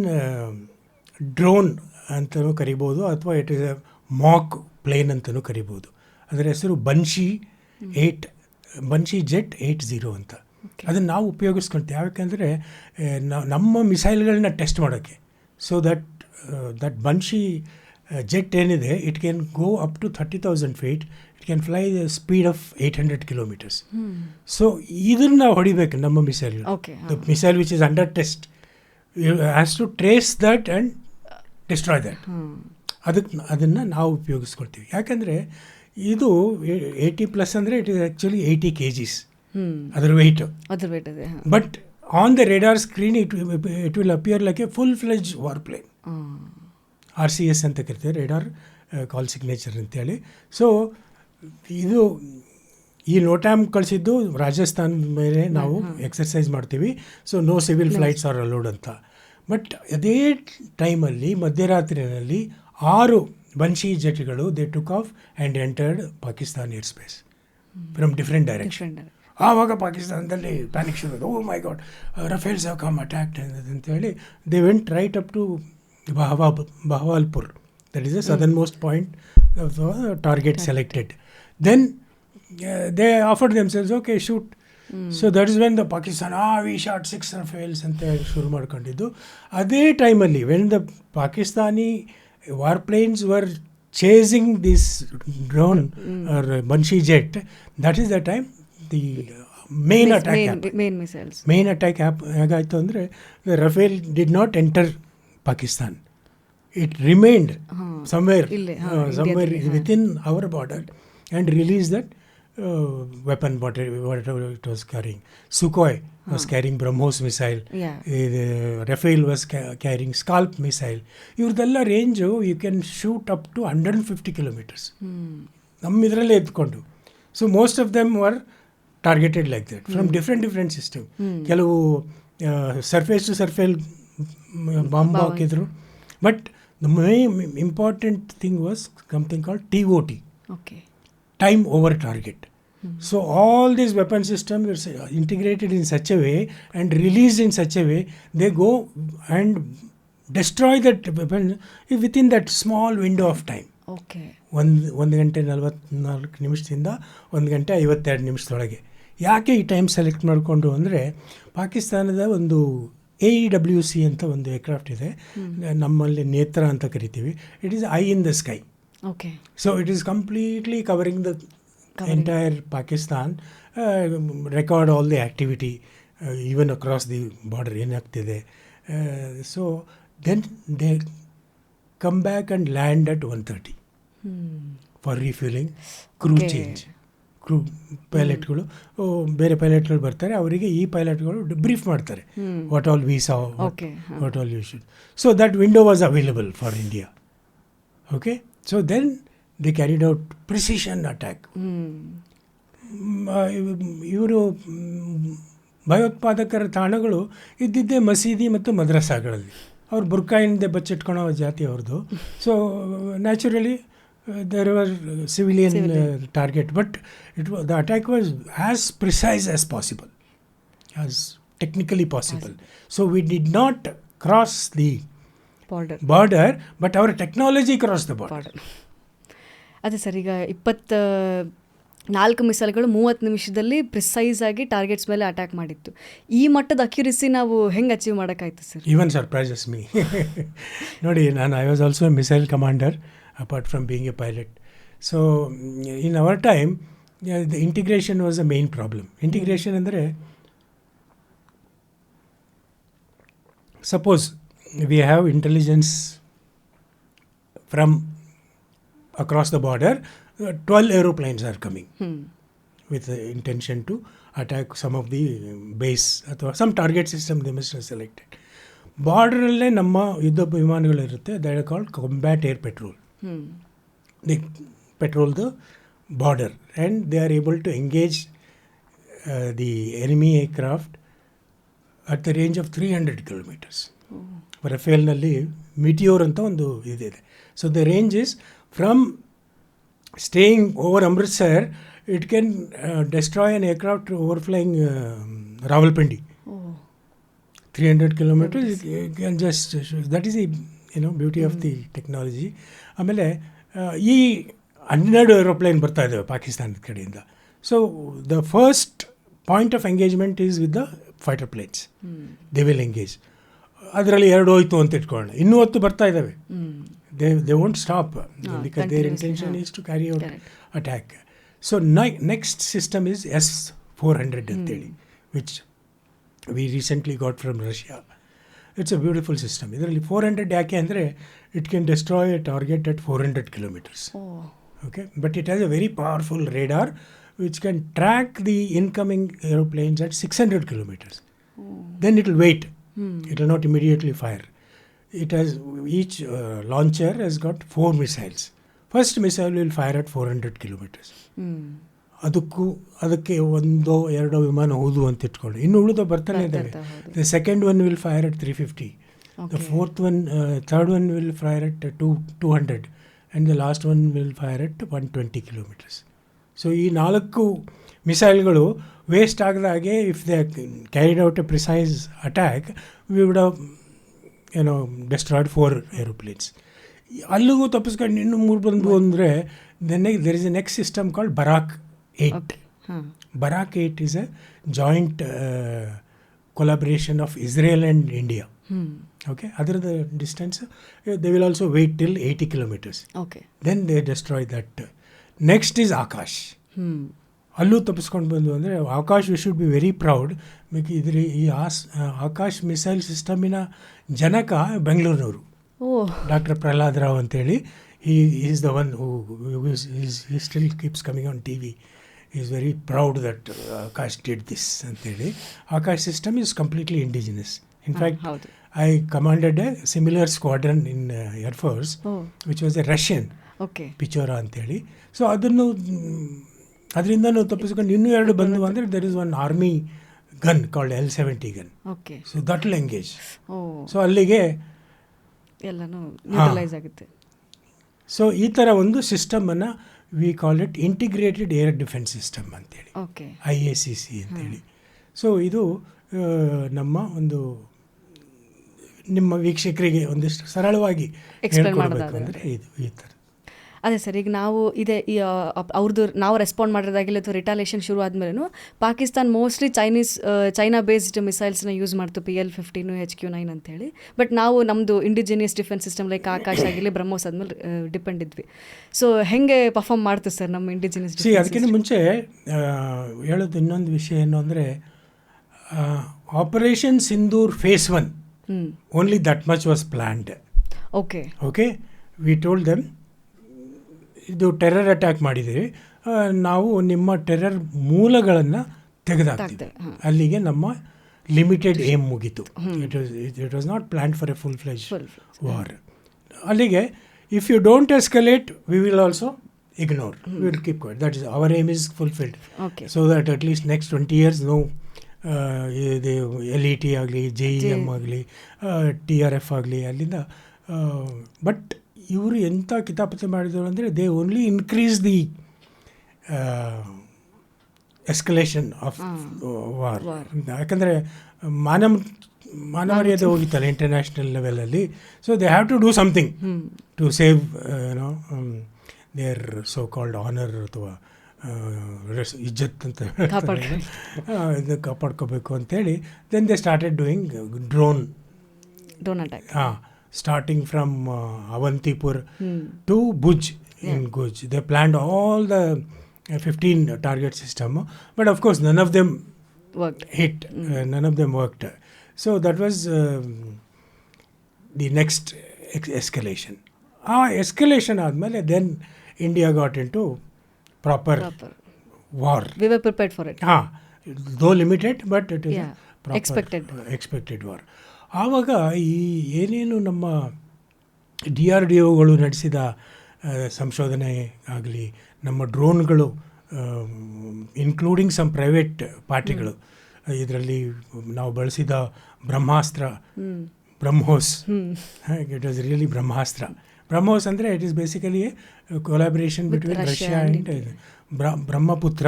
drone ಅಂತಲೂ ಕರಿಬೋದು, ಅಥವಾ it is a mock plane ಅಂತಲೂ ಕರಿಬೋದು. ಅದರ ಹೆಸರು ಬನ್ಶಿ ಜೆಟ್ 80 ಅಂತ. ಅದನ್ನು ನಾವು ಉಪಯೋಗಿಸ್ಕೊಳ್ತೀವಿ ಯಾಕೆಂದರೆ ನಮ್ಮ ಮಿಸೈಲ್ಗಳನ್ನ ಟೆಸ್ಟ್ ಮಾಡೋಕ್ಕೆ. ಸೊ ದಟ್ ಬನ್ಶಿ ಜೆಟ್ ಏನಿದೆ, it can go up to 30,000 feet. It can fly the speed of 800 kilometers. So ಇದನ್ನು ನಾವು ಹೊಡಿಬೇಕು ನಮ್ಮ missile, the missile which is under test has to trace that and destroy that. ಅದನ್ನು ನಾವು ಉಪಯೋಗಿಸ್ಕೊಳ್ತೀವಿ. ಯಾಕಂದರೆ ಇದು 80+ ಅಂದರೆ ಇಟ್ ಈಸ್ ಆ್ಯಕ್ಚುಲಿ 80 kgs ಅದರ weight. But on the radar screen it will appear like A full fledge warplane. RCS ಅಂತ ಕರಿತೀವಿ, radar call signature ಅಂತೇಳಿ. ಸೊ ಇದು ಈ ನೋಟ್ಯಾಮ್ ಕಳಿಸಿದ್ದು ರಾಜಸ್ಥಾನ್ ಮೇಲೆ ನಾವು ಎಕ್ಸರ್ಸೈಸ್ ಮಾಡ್ತೀವಿ. So no civil flights are allowed ಅಂತ. ಬಟ್ ಅದೇ ಟೈಮಲ್ಲಿ ಮಧ್ಯರಾತ್ರಿಯಲ್ಲಿ 6 ಬನ್ಶಿ ಜೆಟ್ಗಳು they took off and entered Pakistan air space from different direction. ಆವಾಗ ಪಾಕಿಸ್ತಾನದಲ್ಲಿ ಪ್ಯಾನಿಕ್ ಶುರು. Oh my God, Rafales have come attacked ಅಂತೇಳಿ they went right up to Bahawalpur. That is the southern most point of the target selected. Then they offered themselves, okay, shoot. So that is when the Pakistan, we shot 6 Rafales ಅಂತ ಶುರು ಮಾಡ್ಕೊಂಡಿದ್ದು. ಅದೇ ಟೈಮಲ್ಲಿ when the Pakistani warplanes were chasing this drone or Banshee jet, that is the time the main attack happened. Main attack ಹೇಗಾಯಿತು ಅಂದರೆ the Rafale did not enter Pakistan. It remained somewhere within our border and released that weapon, whatever it was carrying. Sukhoi was carrying BrahMos missile. Rafale was carrying Scalp missile. ಇವ್ರದ್ದೆಲ್ಲ range you can shoot up to 150 kilometers. ನಮ್ಮ ಇದರಲ್ಲೇ ಎತ್ಕೊಂಡು. So most of them were targeted like that from different system. ಕೆಲವು surface to surface bomb ಹಾಕಿದ್ರು. But the main important thing was something called TOT. Time over target. So all these weapon systems are integrated in such a way and released in such a way, they go and destroy that weapon within that small window of time. ಒಂದು ಗಂಟೆ 44 ನಿಮಿಷದಿಂದ 1 ಗಂಟೆ 52 ನಿಮಿಷದೊಳಗೆ. ಯಾಕೆ ಈ time select ಮಾಡಿಕೊಂಡು ಅಂದರೆ ಪಾಕಿಸ್ತಾನದ ಒಂದು AEWC ಅಂತ ಒಂದು ಏರ್ಕ್ರಾಫ್ಟ್ ಇದೆ, ನಮ್ಮಲ್ಲಿ ನೇತ್ರ ಅಂತ ಕರಿತೀವಿ. It is I in the sky. So it is completely covering the entire Pakistan, record all the activity, even across the border ಏನಾಗ್ತಿದೆ. So then they come back and land at 1:30 for refueling, crew change. Crew ಪೈಲಟ್ಗಳು ಬೇರೆ ಪೈಲಟ್ಗಳು ಬರ್ತಾರೆ, ಅವರಿಗೆ ಈ ಪೈಲಟ್ಗಳು brief ಮಾಡ್ತಾರೆ what all we saw, what all you should. So that window was available for India. Okay, so then they carried out precision attack. ಇವರು ಭಯೋತ್ಪಾದಕರ ತಾಣಗಳು ಇದ್ದಿದ್ದೇ ಮಸೀದಿ ಮತ್ತು ಮದ್ರಸಾಗಳಲ್ಲಿ. ಅವ್ರು ಬುರ್ಕಾಯಿಂದೆ ಬಚ್ಚಿಟ್ಕೊಳೋ ಜಾತಿ ಅವ್ರದ್ದು. So naturally there were civilian target, but the attack was as precise as possible, as technically possible. So we did not cross the border, but our technology crossed the border. ಅದೇ ಸರ್, ಈಗ 24 ಮಿಸೈಲ್ಗಳು 30 ನಿಮಿಷದಲ್ಲಿ precise ಆಗಿ targets ಮೇಲೆ attack ಮಾಡಿತ್ತು. ಈ ಮಟ್ಟದ accuracy ನಾವು ಹೆಂಗೆ ಅಚೀವ್ ಮಾಡೋಕ್ಕಾಯ್ತು ಸರ್? Even surprises me. ನೋಡಿ, I was also a missile commander apart from being a pilot. So in our time the integration was a main problem. Integration ಅಂದರೆ, suppose we have intelligence from across the border, 12 aeroplanes are coming with the intention to attack some of the base ಅಥವಾ some target system they must have selected. ಬಾರ್ಡರಲ್ಲೇ ನಮ್ಮ ಯುದ್ಧ ವಿಮಾನಗಳಿರುತ್ತೆ, that are called combat air patrol. They patrol the border and they are able to engage the enemy aircraft at the range of 300 kilometers. ರಫೇಲ್ನಲ್ಲಿ ಮಿಟಿಯೋರ್ ಅಂತ ಒಂದು ಇದಿದೆ. So the range is from staying over Amritsar, it can destroy an aircraft overflying Rawalpindi. 300 kilometers, you can just, that is the beauty of the technology. ಆಮೇಲೆ ಈ 12 aeroplane ಬರ್ತಾ ಇದ್ದಾವೆ ಪಾಕಿಸ್ತಾನದ ಕಡೆಯಿಂದ. So the first point of engagement is with the fighter planes. They will engage. ಅದರಲ್ಲಿ 2 ಹೋಯ್ತು ಅಂತ ಇಟ್ಕೊಳ್ಳೋಣ, ಇನ್ನೂ 10 ಬರ್ತಾ ಇದ್ದಾವೆ. They won't stop because their intention is to carry out attack. So next system is S-400 ಅಂತೇಳಿ, which we recently got from Russia. It's a beautiful system. ಇದರಲ್ಲಿ 400 ಯಾಕೆ ಅಂದರೆ it can destroy a target at 400 kilometres. Okay, but it has a very powerful radar which can track the incoming aeroplanes at 600 kilometers. Then it will wait. It will not immediately fire. It has each launcher has got 4 missiles. First missile will fire at 400 kilometers. ಅದಕ್ಕೆ 1-2 ವಿಮಾನ ಹೋದು ಅಂತ ಇಟ್ಕೊಳ್ಳಿ. ಇನ್ನು ಉಳಿದ ಬರ್ತಾನೆ ಇದ್ದಾವೆ. The second one will fire at 350. The third one will fire at 200. and the last one will fire at 120 kilometers. So ಈ 4 ಮಿಸೈಲ್ಗಳು ವೇಸ್ಟ್ ಆಗದ ಹಾಗೆ if they carried out a precise attack we would have destroyed 4 aeroplanes. ಅಲ್ಲಿಗೂ ತಪ್ಪಿಸ್ಕೊಂಡು ಇನ್ನೂ 3 ಬಂದು ಅಂದರೆ there is a next system called Barak 8. Barak 8 is a joint collaboration of Israel and India. Okay, other the distance they will also wait till 80 kilometers. Okay, then they destroy that. Next is Akash. ಅಲ್ಲೂ ತಪ್ಪಿಸ್ಕೊಂಡು ಬಂದು ಅಂದರೆ Akash we should be very proud. ಇದ್ರ ಈ Akash missile ಸಿಸ್ಟಮಿನ ಜನಕ ಬೆಂಗಳೂರಿನವರು doctor Pralhad Rao ಅಂತೇಳಿ. he is the one who he still keeps coming on TV. he is very proud that Akash did this ಅಂತೇಳಿ. Akash system is completely indigenous. In fact, I commanded a similar squadron in Air Force, which was a Russian, Pichora ಅಂತೇಳಿ. So ಅದರಿಂದ ನಾವು ತಪ್ಪಿಸ್ಕೊಂಡು ಇನ್ನೂ 2 ಬಂದು ಅಂದರೆ there is one army gun called L-70 gun. So that will engage. So ಅಲ್ಲಿಗೆ ಎಲ್ಲನೂ neutralise ಆಗುತ್ತೆ. ಸೊ ಈ ಥರ ಒಂದು ಸಿಸ್ಟಮನ್ನು we call it integrated air defence system ಅಂತೇಳಿ, IACC ಅಂತೇಳಿ. ಸೊ ಇದು ನಮ್ಮ ಒಂದು ನಿಮ್ಮ ವೀಕ್ಷಕರಿಗೆ ಒಂದಿಷ್ಟು ಸರಳವಾಗಿ ಹೇಳ್ಕೊಡ್ಬೇಕು ಅಂದರೆ ಇದು ಈ ಥರ. ಅದೇ ಸರ್, ಈಗ ನಾವು ಇದೇ ಅವ್ರದ್ದು ನಾವು ರೆಸ್ಪಾಂಡ್ ಮಾಡಿರೋದಾಗಿಲ್ಲ ಅಥವಾ ರಿಟಾಲಿಯೇಷನ್ ಶುರು ಆದಮೇಲೆ ಪಾಕಿಸ್ತಾನ್ ಮೋಸ್ಟ್ಲಿ ಚೈನಾ ಬೇಸ್ಡ್ ಮಿಸೈಲ್ಸ್ನ ಯೂಸ್ ಮಾಡ್ತು, PL-15, HQ-9 ಅಂತೇಳಿ. ಬಟ್ ನಾವು ನಮ್ಮದು indigenous defence system like Akash ಆಗಿರಲಿ ಬ್ರಹ್ಮೋಸ್ ಆದ್ಮೇಲೆ ಡಿಪೆಂಡ್ ಇದ್ವಿ. ಸೊ ಹೆಂಗೆ ಪರ್ಫಾರ್ಮ್ ಮಾಡ್ತೀವಿ ಸರ್ ನಮ್ಮ ಇಂಡಿಜಿನಿಯಸ್ ಡಿಫೆನ್ಸ್? ಅದಕ್ಕಿಂತ ಮುಂಚೆ ಹೇಳೋದು ಇನ್ನೊಂದು ವಿಷಯ ಏನು ಅಂದರೆ operation Sindoor phase 1 only that much was planned. Okay, we told them ಇದು ಟೆರರ್ ಅಟ್ಯಾಕ್ ಮಾಡಿದ್ದೀವಿ, ನಾವು ನಿಮ್ಮ ಟೆರರ್ ಮೂಲಗಳನ್ನು ತೆಗೆದಾಕ್ತೀವಿ. ಅಲ್ಲಿಗೆ ನಮ್ಮ ಲಿಮಿಟೆಡ್ ಏಮ್ ಮುಗೀತು. It was not planned for a full fledge war. ಅಲ್ಲಿಗೆ if you don't escalate we will also ignore, we will keep quiet. That is our aim is fulfilled. So that at least next 20 years no ಇದು LET ಆಗಲಿ, JEM ಆಗಲಿ, TRF ಆಗಲಿ ಅಲ್ಲಿಂದ. But ಇವರು ಎಂಥ ಕಿತಾಪತಿ ಮಾಡಿದರು ಅಂದರೆ they only increase the escalation of war. ಯಾಕಂದರೆ ಮಾನವೀಯತೆ ಹೋಗಿತ್ತಲ್ಲ ಇಂಟರ್ನ್ಯಾಷನಲ್ ಲೆವೆಲಲ್ಲಿ. So they have to do something to save their so called honour ಅಥವಾ ಇಜ್ಜತ್ ಅಂತ ಇದನ್ನು ಕಾಪಾಡ್ಕೋಬೇಕು ಅಂತೇಳಿ. Then they started doing drone attack. Starting from Avantipur to Bhuj in Guj. They planned all the 15 target system, but of course none of them hit. None of them worked. So that was the next escalation. Escalation ಆದಮೇಲೆ then India got into proper war. We were prepared for it. Though limited, but it is proper expected war. ಆವಾಗ ಈ ಏನೇನು ನಮ್ಮ DRDOಗಳು ನಡೆಸಿದ ಸಂಶೋಧನೆ ಆಗಲಿ, ನಮ್ಮ ಡ್ರೋನ್ಗಳು ಇನ್ಕ್ಲೂಡಿಂಗ್ ಸಮ್ ಪ್ರೈವೇಟ್ ಪಾರ್ಟಿಗಳು, ಇದರಲ್ಲಿ ನಾವು ಬಳಸಿದ ಬ್ರಹ್ಮಾಸ್ತ್ರ, ಬ್ರಹ್ಮೋಸ್, ಇಟ್ ವಾಸ್ ರಿಯಲಿ ಬ್ರಹ್ಮಾಸ್ತ್ರ. ಬ್ರಹ್ಮೋಸ್ ಅಂದರೆ it is basically collaboration between Russia and Brahmaputra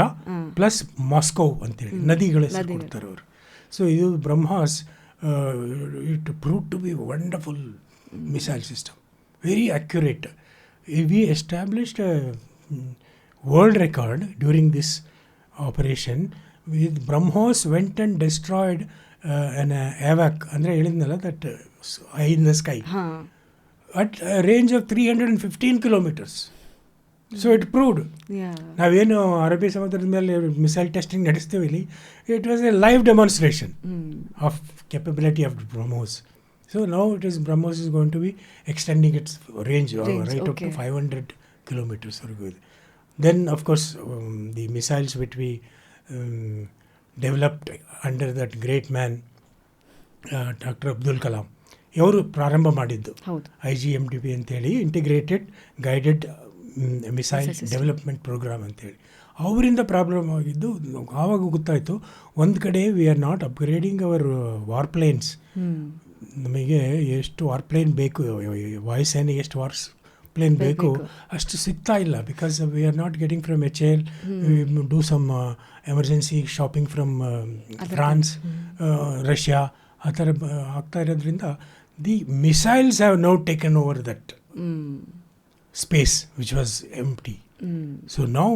plus Moscow ಅಂತೇಳಿ ನದಿಗಳ ಹೆಸರು ಕೊಡ್ತಾರೆ ಅವರು. ಸೊ ಇದು ಬ್ರಹ್ಮಾಸ್ it proved to be a wonderful missile system, very accurate. We established a world record during this operation. With BrahMos went and destroyed an AVAC, ಅಂದರೆ ಹೇಳಿದ್ನಲ್ಲ, that eye in the sky at a range of 315 kilometers. So it proved. ನಾವೇನು ಅರಬ್ಬಿ ಸಮುದ್ರದ ಮೇಲೆ missile testing ನಡೆಸ್ತೀವಿ ಇಲ್ಲಿ, it was A live demonstration of capability of BrahMos. So now it is BrahMos is going to be extending its range right up okay. to 500 kilometers. Then of course the missiles which we developed under that great man Dr. Abdul Kalam, ಇವರು ಪ್ರಾರಂಭ ಮಾಡಿದ್ದು ಹೌದು. IGMDP ಅಂತೇಳಿ integrated guided missile development programme ಅಂತೇಳಿ. ಅವರಿಂದ problem ಆಗಿದ್ದು ಆವಾಗ ಗೊತ್ತಾಯಿತು, ಒಂದು ಕಡೆ we are not upgrading our warplanes. ನಮಗೆ ಎಷ್ಟು ವಾರ್ಪ್ಲೇನ್ ಬೇಕು, ವಾಯುಸೇನೆಗೆ ಎಷ್ಟು ಪ್ಲೇನ್ ಬೇಕು ಅಷ್ಟು ಸಿಗ್ತಾ ಇಲ್ಲ. Because we are not getting from HAL, do some emergency shopping from France, Russia, ಆ ಥರ ಆಗ್ತಾ ಇರೋದ್ರಿಂದ the missiles have now taken over that space which was empty. So now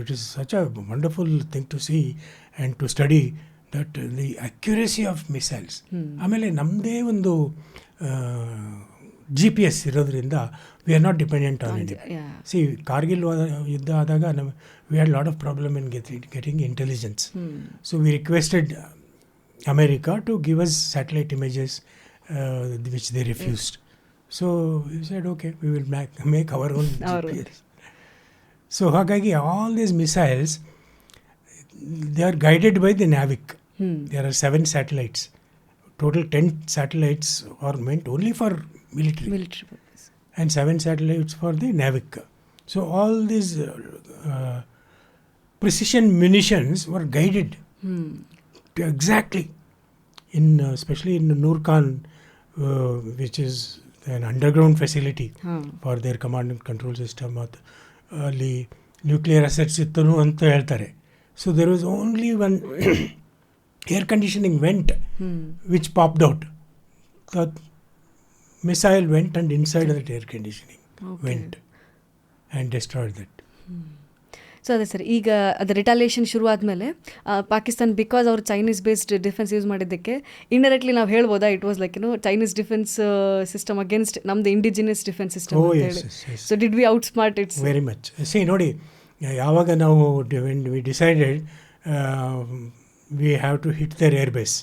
it is such a wonderful thing to see and to study that the accuracy of missiles. ಆಮೇಲೆ ನಮ್ಮದೇ ಒಂದು GPS ಇರೋದ್ರಿಂದ we are not dependent on it. See, Kargil ಯುದ್ಧ ಆದಾಗ we had a lot of problem in getting intelligence. So we requested America to give us satellite images which they refused. So we said, okay, we will make our own GPS. So ಹಾಗಾಗಿ all these missiles, they are guided by the NAVIC. There are 7 satellites. Total 10 satellites are meant only for military purpose. And 7 satellites for the NAVIC. So all these precision munitions were guided to exactly, in especially in Nurkan, which is an underground facility for their command and control system. ಅಲ್ಲಿ nuclear assets ಇತ್ತು ಅಂತ ಹೇಳ್ತಾರೆ. So there was only one air conditioning vent which popped out. The missile went and inside that air conditioning vent and destroyed that. ಸೊ ಅದೇ sir, ಈಗ ಅದು retaliation ಶುರು ಆದಮೇಲೆ ಪಾಕಿಸ್ತಾನ್ ಬಿಕಾಸ್ ಅವರು ಚೈನೀಸ್ ಬೇಸ್ಡ್ ಡಿಫೆನ್ಸ್ ಯೂಸ್ ಮಾಡಿದ್ದಕ್ಕೆ ಇಂಡೈರೆಕ್ಟ್ಲಿ ನಾವು ಹೇಳ್ಬೋದಾ it was like Chinese defence system against ನಮ್ದು ಇಂಡಿಜಿನಿಯಸ್ ಡಿಫೆನ್ಸ್ ಸಿಸ್ಟಮ್ ಅಂತ ಹೇಳಿ. So did we outsmart it's very much. See ನೋಡಿ, ಯಾವಾಗ ನಾವು we decided we have to hit their air base,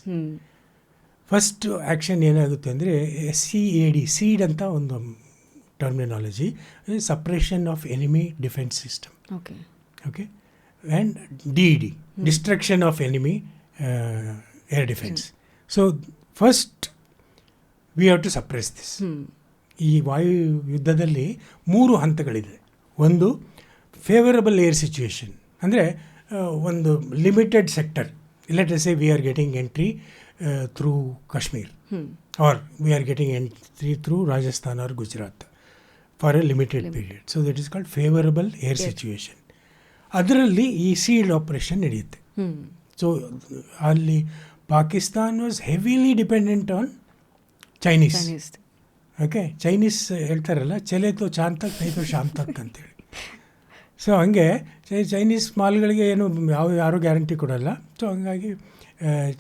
first action ಏನಾಗುತ್ತೆ ಅಂದರೆ SEAD, ಸೀಡ್ ಅಂತ ಒಂದು terminology, suppression of enemy defence system. Okay, and DED, destruction of enemy air defense. So first we have to suppress this. ಈ ವಾಯು ಯುದ್ಧದಲ್ಲಿ 3 ಹಂತಗಳಿದೆ. ಒಂದು favourable air situation, ಅಂದರೆ ಒಂದು limited sector, let us say we are getting entry through Kashmir or we are getting entry through Rajasthan or Gujarat for a limited period. So that is called favourable air situation. ಅದರಲ್ಲಿ ಈ SEAD operation ನಡೆಯುತ್ತೆ. So ಅಲ್ಲಿ Pakistan was heavily dependent on Chinese. Okay, Chinese ಹೇಳ್ತಾರಲ್ಲ, ಚಲೇತೋ ಚಾಂತಕ್ ನೈತೋ ಶಾಂತಕ್ ಅಂತೇಳಿ. So ಹಂಗೆ Chinese ಮಾಲ್ಗಳಿಗೆ ಏನು ಯಾರೂ ಗ್ಯಾರಂಟಿ ಕೊಡಲ್ಲ. ಸೊ ಹಂಗಾಗಿ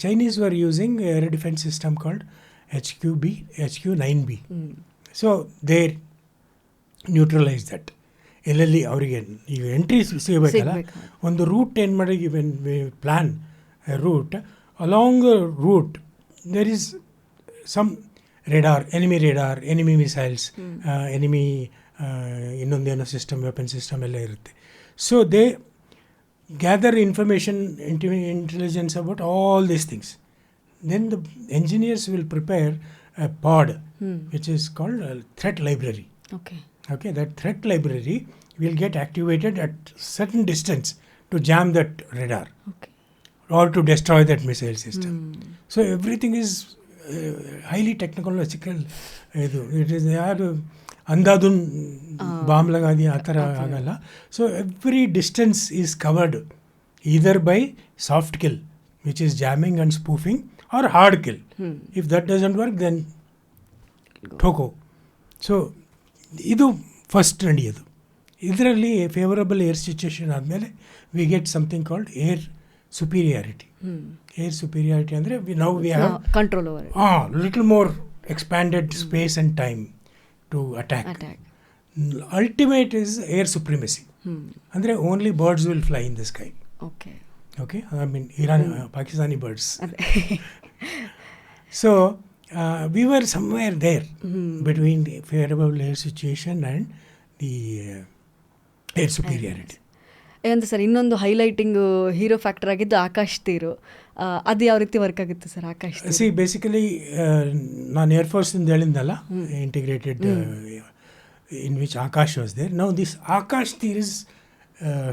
Chinese were using air defence system called HQ-9B. So they neutralise that. ಎಲ್ಲೆಲ್ಲಿ ಅವರಿಗೆ ಈಗ ಎಂಟ್ರಿ ಸಿಗಬೇಕಲ್ಲ, ಒಂದು ರೂಟ್ ಏನು ಮಾಡಿ plan route, along route there is some radar, enemy missiles, enemy ಇನ್ನೊಂದೇನೋ ಸಿಸ್ಟಮ್, ವೆಪನ್ ಸಿಸ್ಟಮ್ ಎಲ್ಲ ಇರುತ್ತೆ. So they gather information, intelligence about all these things. Then the engineers will prepare a pod which is called a threat library. Okay, that threat library will get activated at certain distance to jam that radar or to destroy that missile system. So everything is highly technological. It is yaar andadun bomb lagadi ಆ ಥರ ಆಗಲ್ಲ. So every distance is covered either by soft kill, which is jamming and spoofing, or hard kill. If that doesn't work, then ಠೋಕೋ. So ಇದು first ನಡೆಯೋದು. ಇದರಲ್ಲಿ favourable air situation ಆದಮೇಲೆ we get something called air superiority. Air superiority ಅಂದರೆ ನಾವು we have control over little more expanded space and time to attack. Ultimate is air supremacy, ಅಂದರೆ only birds will fly in the sky. Okay, I mean Pakistani birds. So we were somewhere there between the favorable air situation and the air superiority. ಏನಂತ sir ಇನ್ನೊಂದು highlighting hero factor ಆಗಿದ್ದು Akashteer, ಅದು ಯಾವ ರೀತಿ work ಆಗುತ್ತೆ sir Akashteer? See basically ನಾನು ಏರ್ಫೋರ್ಸಿಂದ ಹೇಳಿದ್ನಲ್ಲ, integrated in which Akash was there. Now this Akashteer is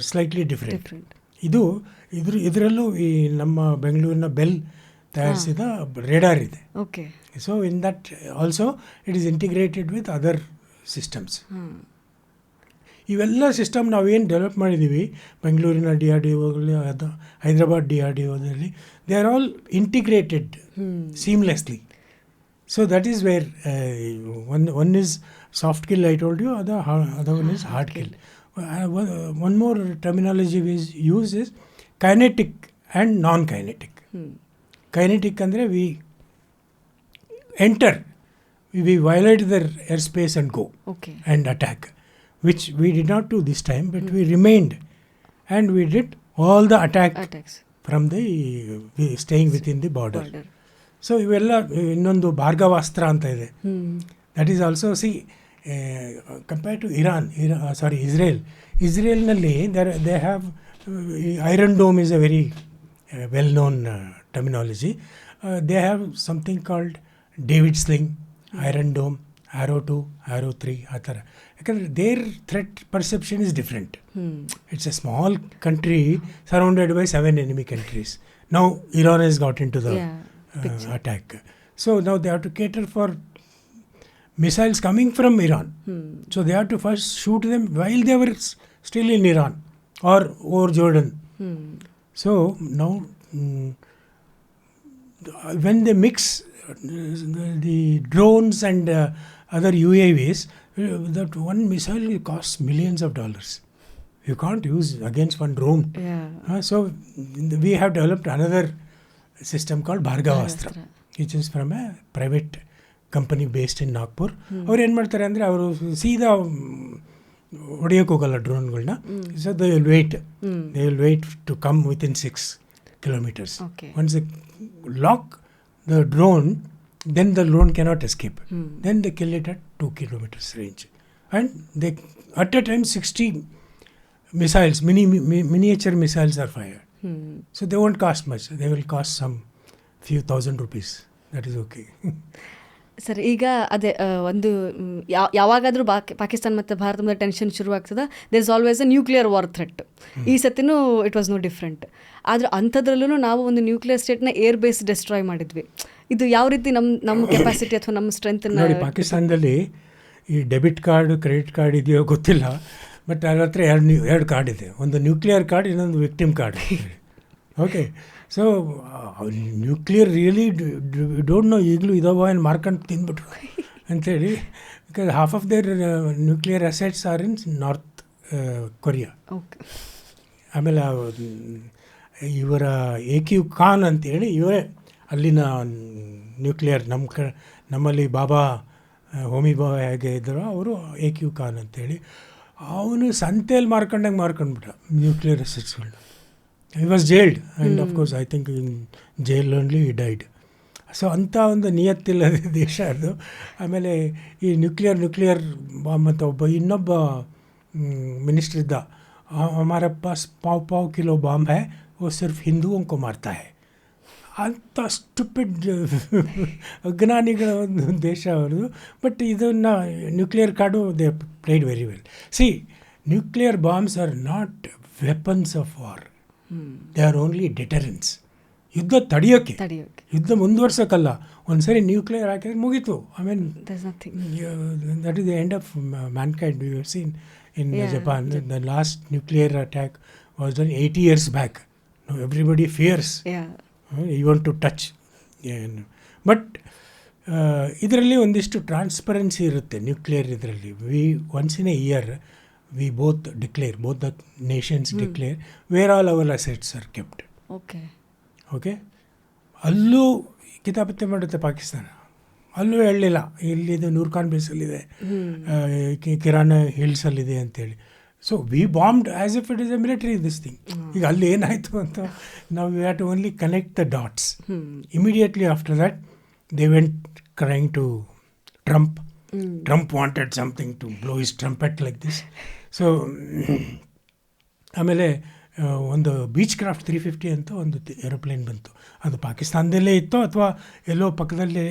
slightly different. ಇದರಲ್ಲೂ ಈ ನಮ್ಮ ಬೆಂಗಳೂರಿನ ಬೆಲ್ ತಯಾರಿಸಿದ ರೇಡಾರ್ ಇದೆ. Okay. So in that also it is integrated with other systems. ಇವೆಲ್ಲ ಸಿಸ್ಟಮ್ ನಾವೇನು ಡೆವಲಪ್ ಮಾಡಿದ್ದೀವಿ ಬೆಂಗಳೂರಿನ DRDO, ಅದು ಹೈದರಾಬಾದ್ DRDOದಲ್ಲಿ, they are all integrated seamlessly. So that is where one is soft kill, I told you, other one is hard kill. One more terminology use is kinetic and non kinetic. Kinetic ಅಂದರೆ we enter, we violate their air space and go and attack, which we did not do this time, but we remained and we did all the attacks from the staying within the border. So ಇವೆಲ್ಲ ಇನ್ನೊಂದು ಭಾರ್ಗವಾಸ್ತ್ರ ಅಂತ ಇದೆ. That is also see compare to ಇಸ್ರೇಲ್ನಲ್ಲಿ they have Iron Dome is a very well known terminology. They have something called David Sling, Iron Dome, Arrow 2, Arrow 3, ಆ ಥರ. ಯಾಕಂದರೆ their threat perception is different. It's a small country surrounded by 7 enemy countries. Now Iran has got into the attack. So now they have to cater for missiles coming from Iran. So they have to first shoot them while they were still in Iran or over Jordan. So now when they mix the drones and other UAVs, that one missile will cost millions of dollars. You can't use against one drone. So we have developed another system called Bhargavastra, which is from a private company based in Nagpur. ಅವ್ರು ಏನು ಮಾಡ್ತಾರೆ ಅಂದರೆ ಅವರು ಸೀದಾ ಹೊಡೆಯೋಕೆ ಹೋಗಲ್ಲ ಡ್ರೋನ್ಗಳನ್ನ. So they will wait to come within 6 kilometers. Once they lock the drone, then the drone cannot escape. Then they kill it at 2 kilometers range. And they, at a time, 60 missiles, miniature missiles are fired. So they won't cost much. They will cost some few thousand rupees. That is okay. Sir, ಈಗ ಅದೇ ಒಂದು ಯಾವಾಗಾದರೂ ಪಾಕಿಸ್ತಾನ ಮತ್ತು ಭಾರತ ಮೇಲೆ tension ಶುರುವಾಗ್ತದೆ, there is always a nuclear war threat. ಈ ಸತಿನೂ it was no different. ಆದರೆ ಅಂಥದ್ರಲ್ಲೂ ನಾವು ಒಂದು ನ್ಯೂಕ್ಲಿಯರ್ ಸ್ಟೇಟ್ನ ಏರ್ ಬೇಸ್ ಡೆಸ್ಟ್ರಾಯ್ ಮಾಡಿದ್ವಿ. ಇದು ಯಾವ ರೀತಿ ನಮ್ಮ ಕೆಪಾಸಿಟಿ ಅಥವಾ ನಮ್ಮ ಸ್ಟ್ರೆಂತ್? ನೋಡಿ, ಪಾಕಿಸ್ತಾನದಲ್ಲಿ ಈ ಡೆಬಿಟ್ ಕಾರ್ಡ್, ಕ್ರೆಡಿಟ್ ಕಾರ್ಡ್ ಇದೆಯೋ ಗೊತ್ತಿಲ್ಲ, ಬಟ್ ಅವ್ರ ಹತ್ರ ಎರಡು ಕಾರ್ಡ್ ಇದೆ. ಒಂದು ನ್ಯೂಕ್ಲಿಯರ್ ಕಾರ್ಡ್, ಇನ್ನೊಂದು victim card. Okay. So nuclear really don't know ಈಗಲೂ ಇದಾವ ಏನು ಮಾರ್ಕೊಂಡು ತಿಂದ್ಬಿಟ್ರು ಅಂಥೇಳಿ. Because half of their nuclear assets are in North Korea. ಆಮೇಲೆ ಇವರ AQ ಖಾನ್ ಅಂತೇಳಿ ಇವರೇ ಅಲ್ಲಿನ ನ್ಯೂಕ್ಲಿಯರ್ ನಮ್ಮಲ್ಲಿ ಬಾಬಾ ಹೋಮಿ ಬಾಬಾ ಹೇಗೆ ಇದ್ದರೋ ಅವರು AQ ಖಾನ್ ಅಂತೇಳಿ ಅವನು ಸಂತೆಯಲ್ಲಿ ಮಾರ್ಕೊಂಡ್ಬಿಟ್ಟ nuclear ಅಸೆಟ್ಸ್ಗಳನ್ನ. He was jailed and of course I think in jail only he died. So ಅಂಥ ಒಂದು ನಿಯತ್ತಿಲ್ಲದ ದೇಶ ಅದು. ಆಮೇಲೆ ಈ ನ್ಯೂಕ್ಲಿಯರ್ ಬಾಂಬ್ ಅಂತ ಇನ್ನೊಬ್ಬ ಮಿನಿಸ್ಟರ್ ಇದ್ದ, ಹಮಾರೆ ಪಾಸ್ ಪಾವ್ ಕಿಲೋ ಬಾಂಬ್ ಹೈ, वो सिर्फ ಹಿಂದೂओं को मारता है. ಅಂಥ ಸ್ಟುಪಿಡ್ ಅಜ್ಞಾನಿಗಳ ಒಂದು ದೇಶ ಅವ್ರದ್ದು. ಬಟ್ ಇದನ್ನು nuclear card they played very well. See, nuclear bombs are not weapons of war, they are only deterrence. ಯುದ್ಧ ತಡೆಯೋಕ್ಕೆ, ಯುದ್ಧ ಮುಂದುವರ್ಸೋಕ್ಕಲ್ಲ. ಒಂದು ಸರಿ ನ್ಯೂಕ್ಲಿಯರ್ ಹಾಕಿದ್ರೆ ಮುಗೀತು. I mean that is the end of mankind. We have seen in Japan the last nuclear attack was done 80 years back. Now everybody fears even to touch. But ಇದರಲ್ಲಿ ಒಂದಿಷ್ಟು ಟ್ರಾನ್ಸ್ಪರೆನ್ಸಿ ಇರುತ್ತೆ ನ್ಯೂಕ್ಲಿಯರ್ ಇದರಲ್ಲಿ. Once in a year we both the nations declare where all our assets are kept. Okay. ಅಲ್ಲೂ ಕಿತಾಪತಿ ಮಾಡುತ್ತೆ ಪಾಕಿಸ್ತಾನ. ಅಲ್ಲೂ ಹೇಳಲಿಲ್ಲ ಇಲ್ಲಿದೆ ನೂರ್ಖಾನ್ ಬೇಸಲ್ಲಿದೆ, ಕಿರಾನ ಹಿಲ್ಸಲ್ಲಿದೆ ಅಂತೇಳಿ. So we bombed as if it is a military this thing. ಈಗ ಅಲ್ಲಿ ಏನಾಯಿತು ಅಂತ ನಾವು we have to only connect the dots. Immediately after that they went crying to Trump. Trump wanted something to blow his trumpet like this. So ಆಮೇಲೆ ಒಂದು beach craft 350 ಅಂತ ಒಂದು aeroplane ಬಂತು. ಅದು ಪಾಕಿಸ್ತಾನದಲ್ಲೇ ಇತ್ತು ಅಥವಾ ಎಲ್ಲೋ ಪಕ್ಕದಲ್ಲಿ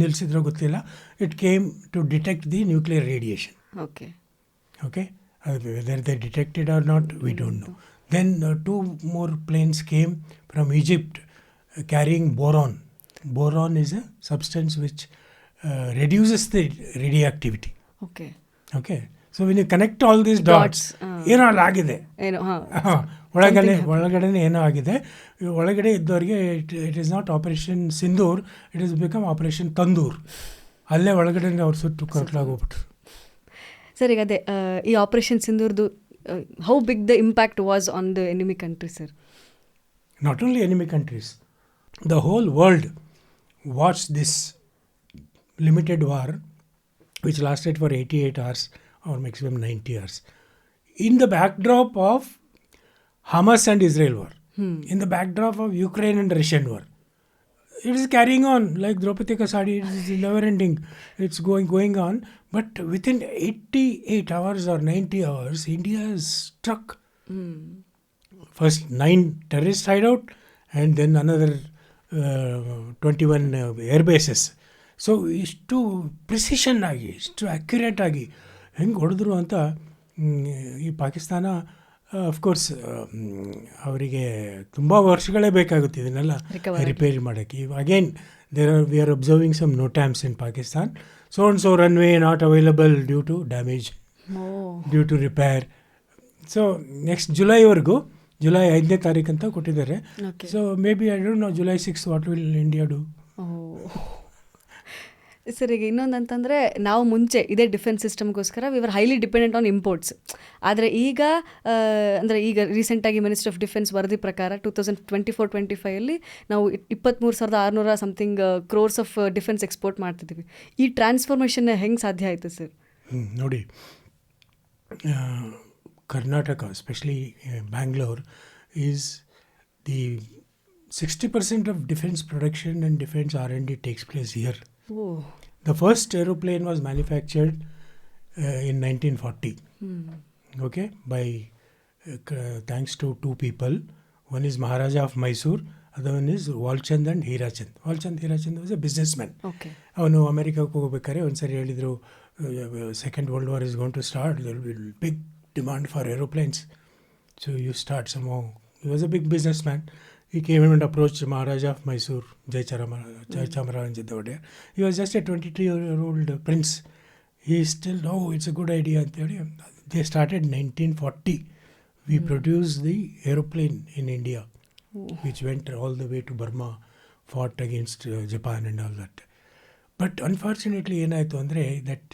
ನಿಲ್ಲಿಸಿದ್ರೋ ಗೊತ್ತಿಲ್ಲ. It came to detect the nuclear radiation. Okay, whether they detected or not we don't know. Then 2 more planes came from Egypt carrying boron. Boron is a substance which reduces the radioactivity. Okay. So when you connect all these dots, ಏನೋ ಆಗಿದೆ, ಒಳಗಡೆ ಏನೋ ಆಗಿದೆ. ಒಳಗಡೆ ಇದ್ದವರಿಗೆ it is not operation Sindoor, it is become operation tandoor. ಅಲ್ಲೇ ಒಳಗಡೆ ಅವ್ರು ಸುಟ್ಟು ಕರ್ಕಲಾಗೋಗ್ಬಿಟ್ರು. ಸರ್, ಈಗ ಅದೇ ಈ operation ಸಿಂಧೂರ್ದು how big the impact was on the enemy countries, sir? Not only enemy countries, the whole world watched this limited war which lasted for 88 hours or maximum 90 hours in the backdrop of Hamas and Israel war, in the backdrop of Ukraine and Russian war. It is carrying on like Draupadi ka Sadi. It is never ending. It's going on. But within 88 hours or 90 hours, India is struck. First 9 terrorist hideout and then another 21 air bases. So ಇಷ್ಟು precision ಆಗಿ, ಇಷ್ಟು accurate ಆಗಿ ಹೆಂಗೆ ಹೊಡೆದ್ರು ಅಂತ ಈ Pakistan. Of course ಅವರಿಗೆ ತುಂಬ ವರ್ಷಗಳೇ ಬೇಕಾಗುತ್ತೆ ಇದನ್ನೆಲ್ಲ ರಿಪೇರಿ ಮಾಡೋಕ್ಕೆ. Again we are observing some NOTAMs in Pakistan. So and so runway not available due to damage, due to repair. So next July-ವರೆಗೂ, July 5ನೇ ತಾರೀಕು ಅಂತ ಕೊಟ್ಟಿದ್ದಾರೆ. So maybe I don't know, July 6th what will India do? Sir, ಈಗ ಇನ್ನೊಂದು ಅಂತಂದರೆ, ನಾವು ಮುಂಚೆ ಇದೇ ಡಿಫೆನ್ಸ್ ಸಿಸ್ಟಮ್ಗೋಸ್ಕರ we are highly dependent on imports. ಆದರೆ ಈಗ ಈಗ ರೀಸೆಂಟಾಗಿ ಮಿನಿಸ್ಟ್ರಿ ಆಫ್ ಡಿಫೆನ್ಸ್ ವರದಿ ಪ್ರಕಾರ 2024-25 ನಾವು 23,600 something crores of defence export ಮಾಡ್ತಿದ್ದೀವಿ. ಈ ಟ್ರಾನ್ಸ್ಫಾರ್ಮೇಷನ್ ಹೆಂಗೆ ಸಾಧ್ಯ ಆಯಿತು ಸರ್? ನೋಡಿ, Karnataka especially Bangalore is the 60% of defense production and defense R&D takes place here. The first aeroplane was manufactured in 1940. Okay, by thanks to 2 people. One is Maharaja of Mysore, other one is Walchand and Hirachand. Hirachand was a businessman. ಅವನು ಅಮೆರಿಕಕ್ಕೆ ಹೋಗ್ಬೇಕಾದ್ರೆ ಒಂದ್ಸರಿ ಹೇಳಿದರು, Second World War is going to start, there will be big demand for aeroplanes, so you start somehow. He was a big businessman. He came and approached Maharaja of Mysore, Jayachamaraja Dodaya. He was just a 22-year-old prince. He still, it's a good idea. They started 1940. We produced the aeroplane in India, which went all the way to Burma, fought against Japan and all that. But unfortunately, ಏನಾಯಿತು ಅಂದರೆ that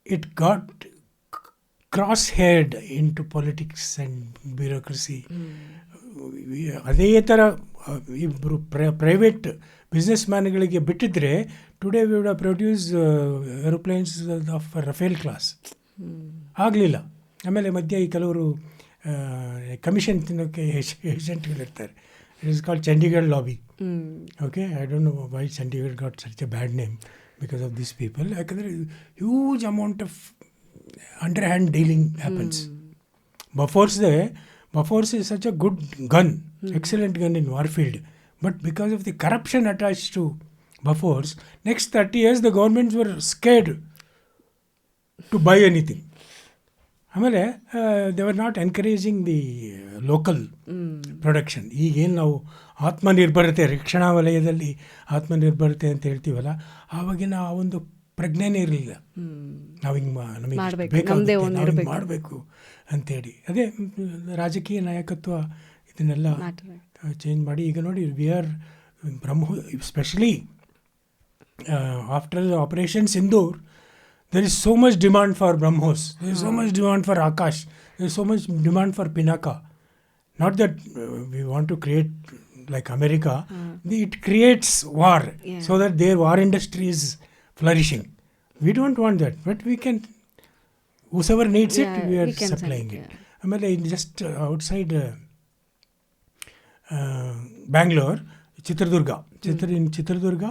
it got cross-haired into politics and bureaucracy. ಅದೇ ಥರ ಇಬ್ಬರು private business ಮ್ಯಾನ್ಗಳಿಗೆ ಬಿಟ್ಟಿದ್ರೆ today we would have produce aeroplanes of Rafale class. ಆಗಲಿಲ್ಲ. ಆಮೇಲೆ ಮಧ್ಯೆ ಈ ಕೆಲವರು ಕಮಿಷನ್ ತಿನ್ನೋಕ್ಕೆ ಏಜೆಂಟ್ಗಳಿರ್ತಾರೆ. It is called Chandigarh lobby. Okay, I don't know why Chandigarh got such a bad name because of this people. ಯಾಕಂದರೆ huge amount of underhand dealing happens. Bofors is such a good gun, excellent gun in warfield. But because of the corruption attached to Bofors, next 30 years the governments were scared to buy anything. ಆಮೇಲೆ they were not encouraging the local production. ಈಗೇನು ನಾವು ಆತ್ಮನಿರ್ಭರತೆ, ರಕ್ಷಣಾ ವಲಯದಲ್ಲಿ ಆತ್ಮನಿರ್ಭರತೆ ಅಂತ ಹೇಳ್ತೀವಲ್ಲ, ಆವಾಗಿನ ಆ ಒಂದು ಪ್ರಜ್ಞೆನೇ ಇರಲಿಲ್ಲ. ನಾವು ಹಿಂಗೆ ನಮಗೆ ಬೇಕಾಗುತ್ತೆ, ನಾವು ಹಿಂಗೆ ಮಾಡಬೇಕು ಅಂತೇಳಿ. ಅದೇ ರಾಜಕೀಯ ನಾಯಕತ್ವ ಇದನ್ನೆಲ್ಲ ಚೇಂಜ್ ಮಾಡಿ ಈಗ ನೋಡಿ, we are specially after operation Sindoor, there is so much demand for BrahMos, there is so much demand for Akash, there is so much demand for Pinaka. Not that we want to create like America, it creates war so that their war industry is flourishing. We don't want that, but we can, whoever needs it, we are supplying it. ಆಮೇಲೆ just outside Bangalore, Chitradurga in Chitradurga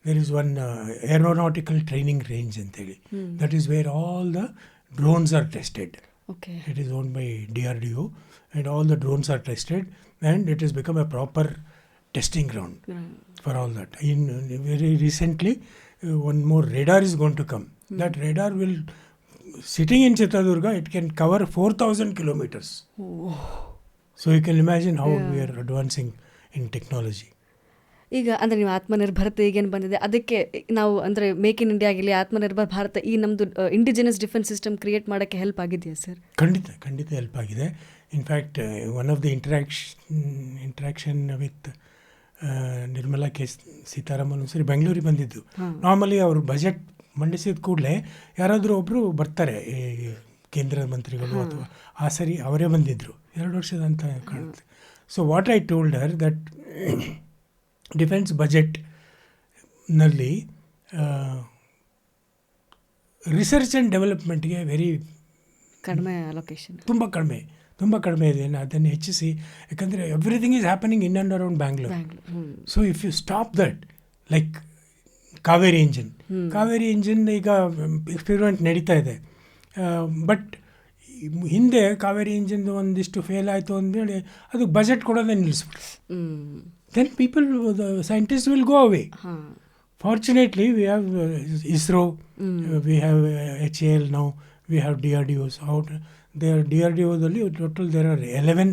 there is one aeronautical training range ಅಂತೇಳಿ. That is where all the drones are tested. Okay. It is owned by DRDO and all the drones are tested and it has become a proper testing ground for all that. Very recently, one more radar is going to come. That radar will, sitting in Chitradurga, it can cover 4,000 kilometers. Oh. So you can imagine how we are advancing in technology. ಈಗ ಅಂದರೆ ನೀವು ಆತ್ಮನಿರ್ಭರತೆ ಈಗೇನು ಬಂದಿದೆ ಅದಕ್ಕೆ ನಾವು ಅಂದರೆ make in India ಆಗಿರಲಿ ಆತ್ಮನಿರ್ಭರ ಭಾರತ ಈ ನಮ್ಮದು ಇಂಡಿಜಿನಸ್ ಡಿಫೆನ್ಸ್ ಸಿಸ್ಟಮ್ ಕ್ರಿಯೇಟ್ ಮಾಡೋಕ್ಕೆ ಹೆಲ್ಪ್ ಆಗಿದೆಯಾ ಸರ್? ಖಂಡಿತ ಹೆಲ್ಪ್ ಆಗಿದೆ. In fact one of the interaction with Nirmala Sitharaman ಸರಿ ಬೆಂಗಳೂರಿಗೆ ಬಂದಿದ್ದು. ನಾರ್ಮಲಿ ಅವರು ಬಜೆಟ್ ಮಂಡಿಸಿದ ಕೂಡಲೇ ಯಾರಾದರೂ ಒಬ್ಬರು ಬರ್ತಾರೆ, ಕೇಂದ್ರ ಮಂತ್ರಿಗಳು ಅಥವಾ ಆ ಸರಿ ಅವರೇ ಬಂದಿದ್ದರು 2 ವರ್ಷದ ಅಂತ ಕಾಣುತ್ತೆ. So what I told her that defence ಬಜೆಟ್ನಲ್ಲಿ ರಿಸರ್ಚ್ ಆ್ಯಂಡ್ ಡೆವಲಪ್ಮೆಂಟ್ಗೆ ವೆರಿ ಕಡಿಮೆ ಅಲೋಕೇಶನ್, ತುಂಬ ಕಡಿಮೆ ಇದೆ. ಅದನ್ನು ಹೆಚ್ಚಿಸಿ, ಯಾಕಂದರೆ everything is happening in and around Bangalore. So if you stop that, like Kaveri engine ಈಗ ಎಕ್ಸ್ಪೆರಿಮೆಂಟ್ ನಡೀತಾ ಇದೆ. ಬಟ್ ಹಿಂದೆ ಕಾವೇರಿ ಇಂಜಿನ್ದು ಒಂದಿಷ್ಟು ಫೇಲ್ ಆಯಿತು ಅಂದೇಳಿ ಅದು ಬಜೆಟ್ ಕೊಡೋದೇ ನಿಲ್ಲಿಸ್ಬಿಟ್ಟು, then people, the scientists will go away. Fortunately, we have ISRO, we have HAL now, we have DRDOs. There DRDO-dalli total there are 11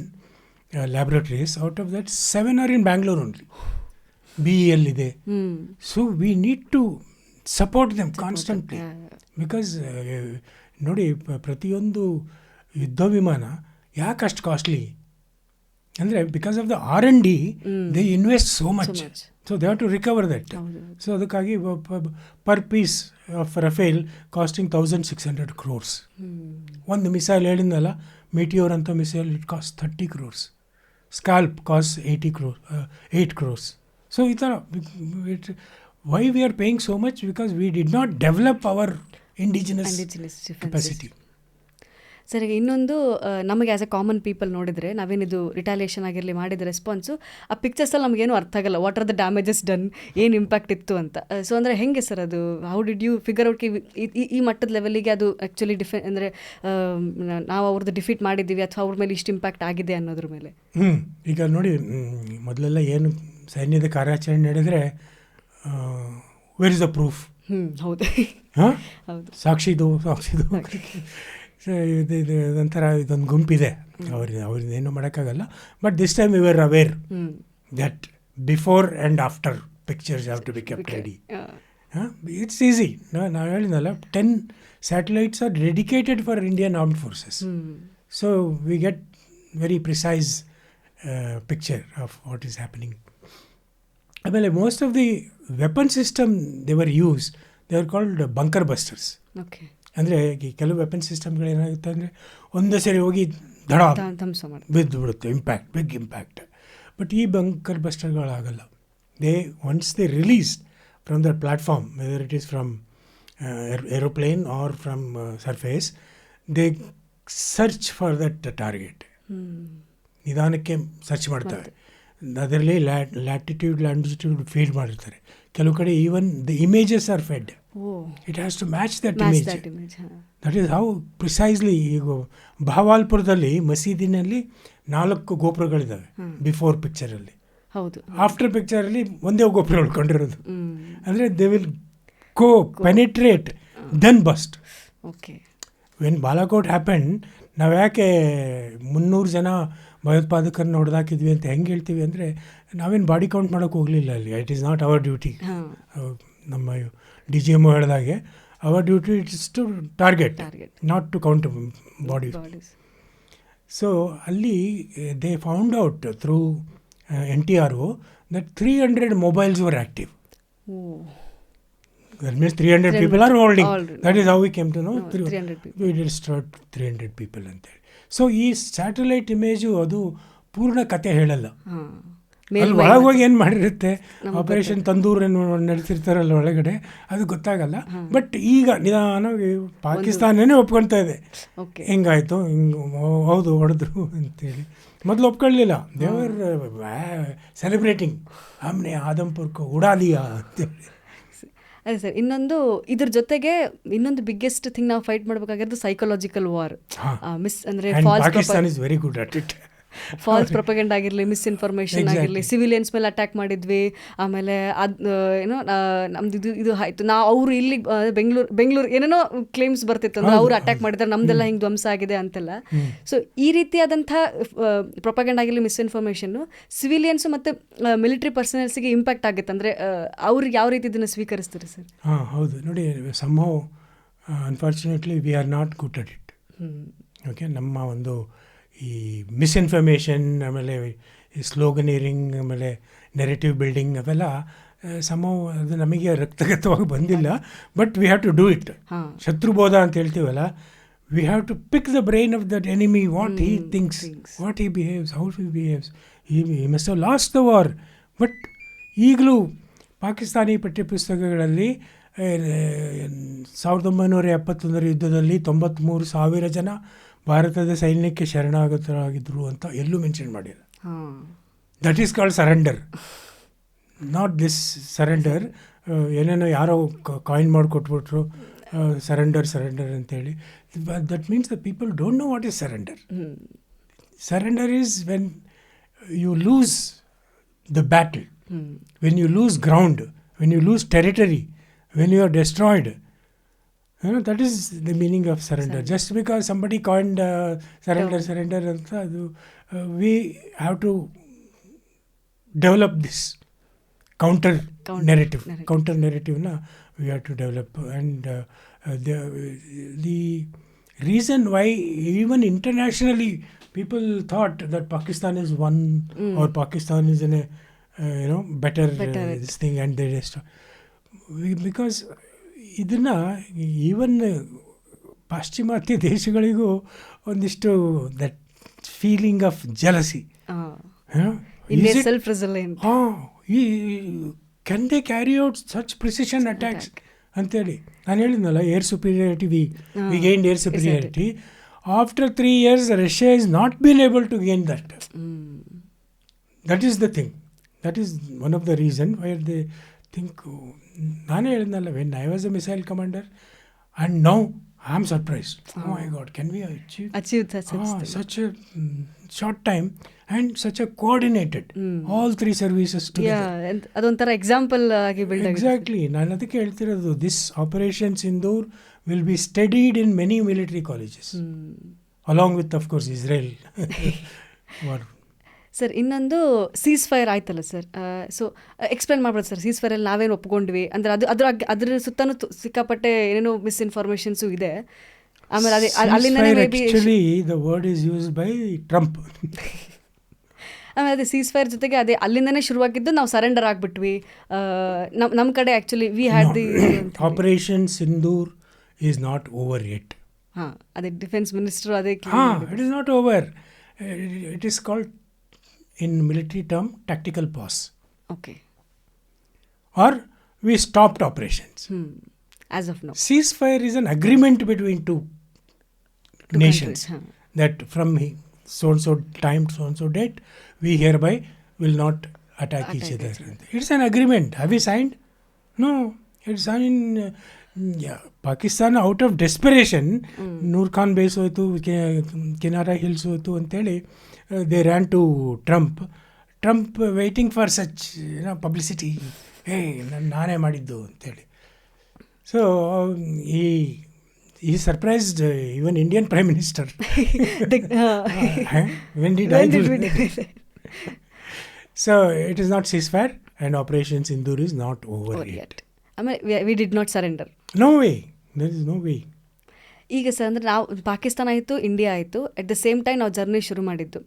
laboratories. Out of that, 7 are in Bangalore only. BEL ide. So we need to support them constantly. Because ನೋಡಿ, ಪ್ರತಿಯೊಂದು ಯುದ್ಧ ವಿಮಾನ ಯಾಕೆ ಅಷ್ಟು costly ಅಂದರೆ because of the R&D they invest so much. So they have to recover that. So ಅದಕ್ಕಾಗಿ per piece of Rafale costing 1,600 crores. ಒಂದು missile ಹೇಳಿದ್ನಲ್ಲ, ಮಿಟಿಯೋರ್ ಅಂತ missile, it cost 30 crores. SCALP cost 8 crores. So ಈ ಥರ why we are paying so much? Because we did not develop our indigenous capacity. Sir, ಈಗ ಇನ್ನೊಂದು ನಮಗೆ as A common people ನೋಡಿದರೆ ನಾವೇನಿದು retaliation ಆಗಿರಲಿ ಮಾಡಿದ ರೆಸ್ಪಾನ್ಸು ಆ ಪಿಕ್ಚರ್ಸಲ್ಲಿ ನಮಗೇನು ಅರ್ಥ ಆಗಲ್ಲ. What are the damages done, ಏನು ಇಂಪ್ಯಾಕ್ಟ್ ಇತ್ತು ಅಂತ. ಸೊ ಅಂದರೆ ಹೆಂಗೆ ಸರ್ ಅದು, how did you figure out ಈ ಮಟ್ಟದ ಲೆವೆಲಿಗೆ ಅದು ಆ್ಯಕ್ಚುಲಿ ಅಂದರೆ ನಾವು ಅವ್ರದ್ದು ಡಿಫೀಟ್ ಮಾಡಿದ್ದೀವಿ ಅಥವಾ ಅವ್ರ ಮೇಲೆ ಇಷ್ಟು ಇಂಪ್ಯಾಕ್ಟ್ ಆಗಿದೆ ಅನ್ನೋದ್ರ ಮೇಲೆ? ಈಗ ನೋಡಿ, ಮೊದಲೆಲ್ಲ ಏನು ಸೈನ್ಯದ ಕಾರ್ಯಾಚರಣೆ ನಡೆದರೆ ವೇರ್ ಇಸ್ ದ ಪ್ರೂಫ್? ಹೌದು, ಹೌದು, ಸಾಕ್ಷಿದು ಇದೊಂಥರ ಇದೊಂದು ಗುಂಪಿದೆ, ಅವ್ರಿಂದ ಏನೂ ಮಾಡೋಕ್ಕಾಗಲ್ಲ. But this time we are aware that before and after pictures have to be kept ready. It's easy. ನಾವು ಹೇಳಿದ್ನಲ್ಲ, 10 satellites are dedicated for Indian Armed Forces. So we get very precise picture of what is happening. ಆಮೇಲೆ most of the weapon system they were use, they are called bunker busters. Okay. ಅಂದರೆ ಕೆಲವು weapon ಸಿಸ್ಟಮ್ಗಳು ಏನಾಗುತ್ತೆ ಅಂದರೆ ಒಂದೇ ಸರಿ ಹೋಗಿ ದಡ ಬಿದ್ದು ಬಿಡುತ್ತೆ, ಬಿಗ್ ಇಂಪ್ಯಾಕ್ಟ್. ಬಟ್ ಈ ಬಂಕರ್ ಬಸ್ಟರ್ಗಳಾಗಲ್ಲ. Once they released from that platform, whether it is from aeroplane or from surface, they search for that target. ನಿಧಾನಕ್ಕೆ ಸರ್ಚ್ ಮಾಡ್ತವೆ. ಅದರಲ್ಲಿ ಲ್ಯಾಟಿಟ್ಯೂಡ್ ಲ್ಯಾಂಡಿಟ್ಯೂಡ್ ಫೀಡ್ ಮಾಡಿರ್ತಾರೆ. ಕೆಲವು ಕಡೆ even the images are fed. It has to match that image. That is how precisely. ಈಗ ಬಹವಾಲ್ಪುರದಲ್ಲಿ ಮಸೀದಿನಲ್ಲಿ 4 ಗೋಪುರಗಳಿದ್ದಾವೆ before ಪಿಕ್ಚರಲ್ಲಿ. ಹೌದು. After ಪಿಕ್ಚರಲ್ಲಿ ಒಂದೇ ಗೋಪುರ ಉಳ್ಕೊಂಡಿರೋದು. ಅಂದರೆ they will go penetrate then burst. Okay. When Balakot happen, ನಾವು ಯಾಕೆ 300 ಜನ ಭಯೋತ್ಪಾದಕರನ್ನ ಹೊಡೆದಾಕಿದ್ವಿ ಅಂತ ಹೆಂಗೆ ಹೇಳ್ತೀವಿ ಅಂದರೆ, ನಾವೇನು ಬಾಡಿ ಕೌಂಟ್ ಮಾಡೋಕ್ಕೆ ಹೋಗಲಿಲ್ಲ ಅಲ್ಲಿ. It is not our duty. ನಮ್ಮ DGMO ಹೇಳಿದಾಗೆ our duty it's to target, not to count bodies. So ಅಲ್ಲಿ they found out through NTRO that 300 mobiles were active. That means 300 people are holding. That is how we came to know 300 people. We did start 300 people ಅಂತ ಹೇಳಿ. So ಈ satellite image ಅದು ಪೂರ್ಣ ಕತೆ ಹೇಳಲ್ಲ. ಅಲ್ಲಿ ಒಳಗೆ ಹೋಗಿ ಏನು ಮಾಡಿರುತ್ತೆ, ಆಪರೇಷನ್ ತಂದೂರ್ ಏನು ನಡೆಸಿರ್ತಾರಲ್ಲ ಒಳಗಡೆ, ಅದು ಗೊತ್ತಾಗಲ್ಲ. ಬಟ್ ಈಗ ನಿಧಾನವಾಗಿ ಪಾಕಿಸ್ತಾನನೇ ಒಪ್ಕೊಳ್ತಾ ಇದೆ, ಹೆಂಗಾಯ್ತು ಹಿಂಗೆ ಹೌದು ಹೊಡೆದ್ರು ಅಂತೇಳಿ. ಮೊದಲು ಒಪ್ಕೊಳ್ಳಲಿಲ್ಲ, ದೇವರ್ ಸೆಲೆಬ್ರೇಟಿಂಗ್ ಆಮ್ನೆ ಆದಂಪುರ್ಕೋ ಉಡಾಲಿಯಾ ಅಂತೇಳಿ. ಅದೇ ಸರ್, ಇನ್ನೊಂದು ಇದ್ರ ಜೊತೆಗೆ ಇನ್ನೊಂದು ಬಿಗ್ಗೆಸ್ಟ್ ಥಿಂಗ್ ನಾವು ಫೈಟ್ ಮಾಡಬೇಕಾಗಿರೋದು ಸೈಕಾಲಜಿಕಲ್ ವಾರ್. ಅಂದರೆ Pakistan is very good at it. False propaganda ಆಗಿರಲಿ, ಮಿಸ್ಇನ್ಫಾರ್ಮೇಷನ್ ಆಗಿರಲಿ, ಸಿವಿಲಿಯನ್ಸ್ ಮೇಲೆ ಅಟ್ಯಾಕ್ ಮಾಡಿದ್ವಿ. ಆಮೇಲೆ ಅದು ಏನೋ ನಮ್ದು ಇದು ಆಯಿತು, ಅವರು ಇಲ್ಲಿ ಬೆಂಗಳೂರು ಏನೇನೋ ಕ್ಲೇಮ್ಸ್ ಬರ್ತಿತ್ತು ಅಂದ್ರೆ ಅವ್ರು ಅಟ್ಯಾಕ್ ಮಾಡಿದ್ದಾರೆ, ನಮ್ದೆಲ್ಲ ಹಿಂಗೆ ಧ್ವಂಸ ಆಗಿದೆ ಅಂತೆಲ್ಲ. ಸೊ ಈ ರೀತಿಯಾದಂಥ ಪ್ರೊಪಗಂಡ ಆಗಿರಲಿ, ಮಿಸ್ಇನ್ಫಾರ್ಮೇಷನ್ನು ಸಿವಿಲಿಯನ್ಸು ಮತ್ತು ಮಿಲಿಟರಿ ಪರ್ಸನಲ್ಸಿಗೆ ಇಂಪ್ಯಾಕ್ಟ್ ಆಗುತ್ತೆ. ಅಂದರೆ ಅವ್ರಿಗೆ ಯಾವ ರೀತಿ ಇದನ್ನು ಸ್ವೀಕರಿಸ್ತಾರೆ ಸರ್? ಹಾಂ ಹೌದು, ನೋಡಿ somehow unfortunately V are not good at it. Okay, ನಮ್ಮ ಒಂದು ಈ ಮಿಸ್ಇನ್ಫಾರ್ಮೇಷನ್, ಆಮೇಲೆ ಈ ಸ್ಲೋಗನೀರಿಂಗ್, ಆಮೇಲೆ ನೆರೆಟಿವ್ ಬಿಲ್ಡಿಂಗ್, ಅವೆಲ್ಲ ಸಮ್ಹೌ ಅದು ನಮಗೆ ರಕ್ತಗತವಾಗಿ ಬಂದಿಲ್ಲ. But we have to do it. ಶತ್ರುಬೋಧ ಅಂತ ಹೇಳ್ತೀವಲ್ಲ, we have to pick the brain of that enemy, what he thinks, what he behaves, how he behaves. He must have lost the war. But ಈಗಲೂ ಪಾಕಿಸ್ತಾನಿ ಪಠ್ಯಪುಸ್ತಕಗಳಲ್ಲಿ 1971 ಯುದ್ಧದಲ್ಲಿ 93,000 ಜನ ಭಾರತದ ಸೈನ್ಯಕ್ಕೆ ಶರಣಾಗತರಾಗಿದ್ದರು ಅಂತ ಎಲ್ಲೂ ಮೆನ್ಷನ್ ಮಾಡಿಲ್ಲ. That is called surrender, not this surrender. ಏನೇನೋ ಯಾರೋ ಕಾಯಿನ್ ಮಾಡಿಕೊಟ್ಬಿಟ್ರು ಸರೆಂಡರ್ ಅಂತೇಳಿ. That means the people don't know what is surrender. Surrender is when you lose the battle, when you lose ground, when you lose territory, when you are destroyed. That is the meaning of surrender. Just because somebody coined surrender anta adu, we have to develop this counter narrative na we have to develop. And the reason why even internationally people thought that Pakistan is one or Pakistan is in a better this thing, and they destroy because ಇದನ್ನು even ಪಾಶ್ಚಿಮಾತ್ಯ ದೇಶಗಳಿಗೂ ಒಂದಿಷ್ಟು that feeling of jealousy, can they carry out such precision attacks ಅಂತೇಳಿ. ನಾನು ಹೇಳಿದ್ನಲ್ಲ, air superiority, we gained air superiority. After 3 years Russia is not been able to gain that. That is the thing, that is one of the reason why they think. ನಾನೇ ಹೇಳಿದ್ನಲ್ಲ, when I was a missile commander and now I am surprised. Oh my God, can V achieve such a short time and such a coordinated all 3 services together. ಅದೊಂಥರ example ಆಗಿ build ಆಗಿದೆ. Exactly, ನಾನು ಅದಕ್ಕೆ ಹೇಳ್ತಿರೋದು, this operation Sindoor will be studied in many military colleges along with of course Israel. Sir, ಇನ್ನೊಂದು seize fire ಆಯ್ತಲ್ಲ sir, so explain ಮಾಡ್ಬೋದು sir. Seize ಫೈರಲ್ಲಿ ನಾವೇನು ಒಪ್ಕೊಂಡ್ವಿ ಅಂದರೆ ಅದ್ರ ಸುತ್ತಲೂ ಸಿಕ್ಕಾಪಟ್ಟೆ ಏನೇನೋ ಮಿಸ್ಇನ್ಫಾರ್ಮೇಷನ್ಸು ಇದೆ. ಆಮೇಲೆ ಅದೇ ಅಲ್ಲಿಂದ the word is used by Trump. ಆಮೇಲೆ ಅದೇ ಸೀಸ್ ಫೈರ್ ಜೊತೆಗೆ ಅದೇ ಅಲ್ಲಿಂದನೇ ಶುರುವಾಗಿದ್ದು, ನಾವು ಸರೆಂಡರ್ ಆಗಿಬಿಟ್ವಿ. ನಮ್ಮ ಕಡೆ actually we had the operation Sindoor is not over yet. ಹಾಂ, ಅದೇ ಡಿಫೆನ್ಸ್ ಮಿನಿಸ್ಟರ್ ಅದೇ it is not over. It is called in military term tactical pause. Okay. Or we stopped operations. As of now, ceasefire is an agreement between two nations that from so and so time, so and so date, we hereby will not attack each other. It's an agreement. Have we signed? No. It's signed. Pakistan out of desperation, Noor Khan base hoitu, Kinara Hills hoitu anteli, they ran to Trump waiting for such publicity. Hey, naane madiddu anteli. So he surprised even Indian Prime Minister. When did I do that? So it is not ceasefire, and Operation Sindoor is not over yet. We did not surrender. No way. There is no way. ಈಗ sir, ಅಂದರೆ ನಾವು ಪಾಕಿಸ್ತಾನ ಆಯಿತು, India ಆಯಿತು, at the same time ನಾವು journey ಶುರು ಮಾಡಿದ್ದು.